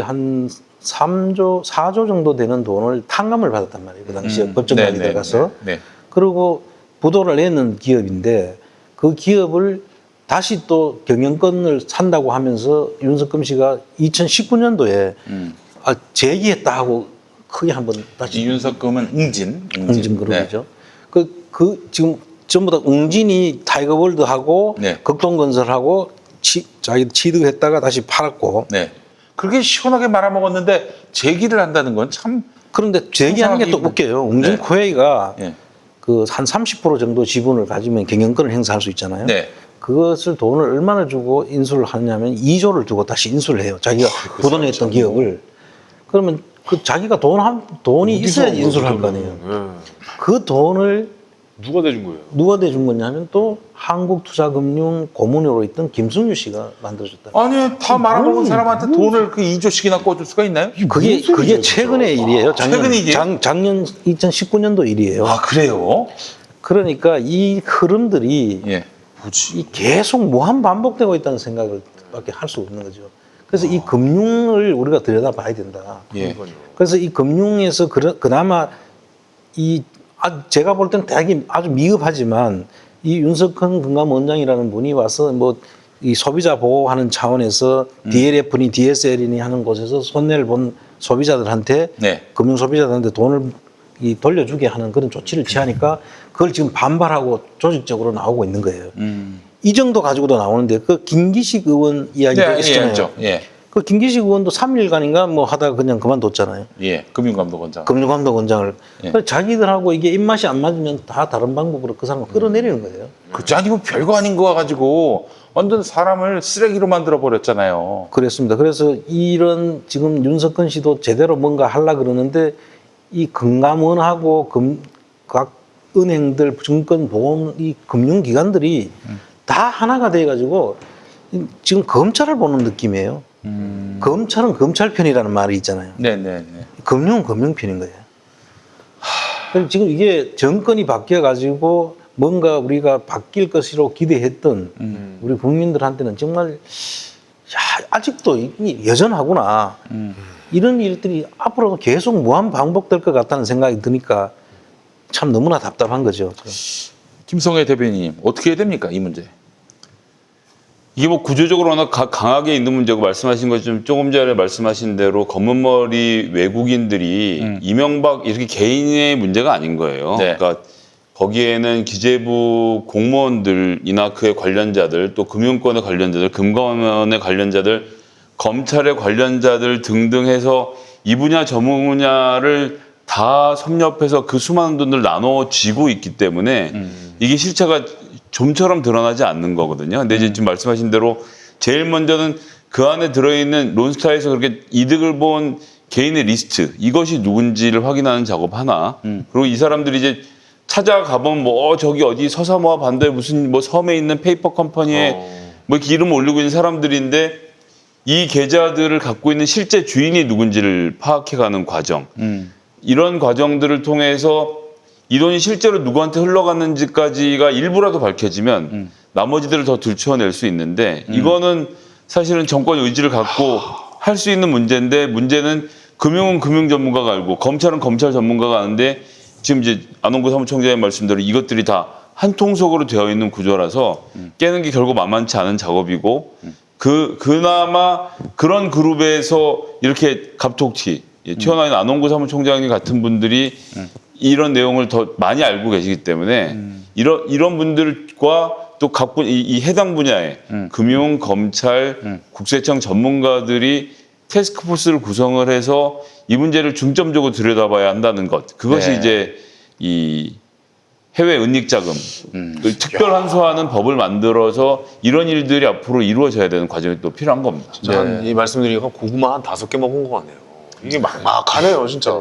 한 4조 정도 되는 돈을 탕감을 받았단 말이에요. 그 당시에 법정관리 네, 들어가서. 네. 그리고 부도를 내는 기업인데 그 기업을 다시 또 경영권을 산다고 하면서 윤석금 씨가 2019년도에 재기했다 하고 크게 한번 다시 이윤석금은 웅진그룹이죠. 네. 지금 전부 다 웅진이 타이거월드하고 네. 극동건설하고 자기 취득했다가 다시 팔았고. 네. 그렇게 시원하게 말아먹었는데 재기를 한다는 건 참. 그런데 재기하는 게 또 웃겨요. 웅진코웨이가 네. 그 한 30% 정도 지분을 가지면 경영권을 행사할 수 있잖아요. 네. 그것을 돈을 얼마나 주고 인수를 하냐면 2조를 주고 다시 인수를 해요. 자기가 부도냈던 기업을. 그러면 그 자기가 돈이 있어야지 인수를 할 거 아니에요. 네. 그 돈을 누가 대준 거예요? 누가 대준 거냐면 또 한국투자금융 고문으로 있던 김승유 씨가 만들어줬다. 아니 다 말아먹은 사람한테 돈을 그 2조씩이나 꿔줄 수가 있나요? 그게 최근의 일이에요. 최근의 일이에요? 작년 2019년도 일이에요. 아 그래요? 그러니까 이 흐름들이 예. 이 계속 무한 반복되고 있다는 생각을 밖에 할 수 없는 거죠. 그래서 이 금융을 우리가 들여다봐야 된다. 예. 그래서 이 금융에서 그나마 제가 볼 때는 되게 아주 미흡하지만 이 윤석헌 금감원장이라는 분이 와서 뭐 이 소비자 보호하는 차원에서 DLF니 DSL이니 하는 곳에서 손해를 본 소비자들한테 네. 금융 소비자들한테 돈을 돌려주게 하는 그런 조치를 취하니까 그걸 지금 반발하고 조직적으로 나오고 있는 거예요. 이 정도 가지고도 나오는데 그 김기식 의원 이야기가 있잖아요. 알죠. 예. 그 김기식 의원도 3일간인가 뭐 하다가 그냥 그만뒀잖아요. 예. 금융감독원장. 금융감독원장을. 예. 그래서 자기들하고 이게 입맛이 안 맞으면 다 다른 방법으로 그 사람을 끌어내리는 거예요. 그치 아니고 별거 아닌 거 가지고 완전 사람을 쓰레기로 만들어 버렸잖아요. 그랬습니다. 그래서 이런 지금 윤석근 씨도 제대로 뭔가 하려고 그러는데 이 금감원하고 각 은행들, 증권보험, 이 금융기관들이 다 하나가 돼가지고 지금 검찰을 보는 느낌이에요. 검찰은 검찰 편이라는 말이 있잖아요. 네네네. 금융은 금융 편인 거예요. 그래서 지금 이게 정권이 바뀌어가지고 뭔가 우리가 바뀔 것으로 기대했던 우리 국민들한테는 정말 야, 아직도 여전하구나. 이런 일들이 앞으로도 계속 무한 반복될 것 같다는 생각이 드니까 참 너무나 답답한 거죠. 김성애 대변인님 어떻게 해야 됩니까 이 문제? 이게 뭐 구조적으로 워낙 강하게 있는 문제고 말씀하신 것좀 조금 전에 말씀하신 대로 검은 머리 외국인들이 이명박 이렇게 개인의 문제가 아닌 거예요. 네. 그러니까 거기에는 기재부 공무원들이나 그의 관련자들 또 금융권의 관련자들, 금감원의 관련자들, 검찰의 관련자들 등등 해서 이 분야 저 분야를 다 섭렵해서 그 수많은 돈을 나눠쥐고 있기 때문에 이게 실체가 좀처럼 드러나지 않는 거거든요. 근데 이제 지금 말씀하신 대로 제일 먼저는 그 안에 들어있는 론스타에서 그렇게 이득을 본 개인의 리스트 이것이 누군지를 확인하는 작업 하나. 그리고 이 사람들이 이제 찾아가보면 뭐 저기 어디 서사모아 반도에 무슨 뭐 섬에 있는 페이퍼 컴퍼니에 뭐 이렇게 이름 올리고 있는 사람들인데 이 계좌들을 갖고 있는 실제 주인이 누군지를 파악해가는 과정. 이런 과정들을 통해서 이 돈이 실제로 누구한테 흘러갔는지까지가 일부라도 밝혀지면 나머지들을 더 들추어낼 수 있는데 이거는 사실은 정권 의지를 갖고 할 수 있는 문제인데 문제는 금융은 금융 전문가가 알고 검찰은 검찰 전문가가 아는데 지금 이제 안홍구 사무총장의 말씀대로 이것들이 다 한 통속으로 되어 있는 구조라서 깨는 게 결국 만만치 않은 작업이고 그나마 그런 그룹에서 이렇게 갑툭튀 튀어나온 안홍구 사무총장님 같은 분들이 이런 내용을 더 많이 알고 계시기 때문에 이런 분들과 또 각분 이 해당 분야의 금융, 검찰, 국세청 전문가들이 태스크포스를 구성을 해서 이 문제를 중점적으로 들여다봐야 한다는 것. 그것이 네. 이제 이 해외 은닉 자금 특별 환수하는 법을 만들어서 이런 일들이 앞으로 이루어져야 되는 과정이 또 필요한 겁니다. 진짜 이 말씀드리니까 고구마 한 5개 먹은 것 같네요. 이게 막막하네요, 진짜.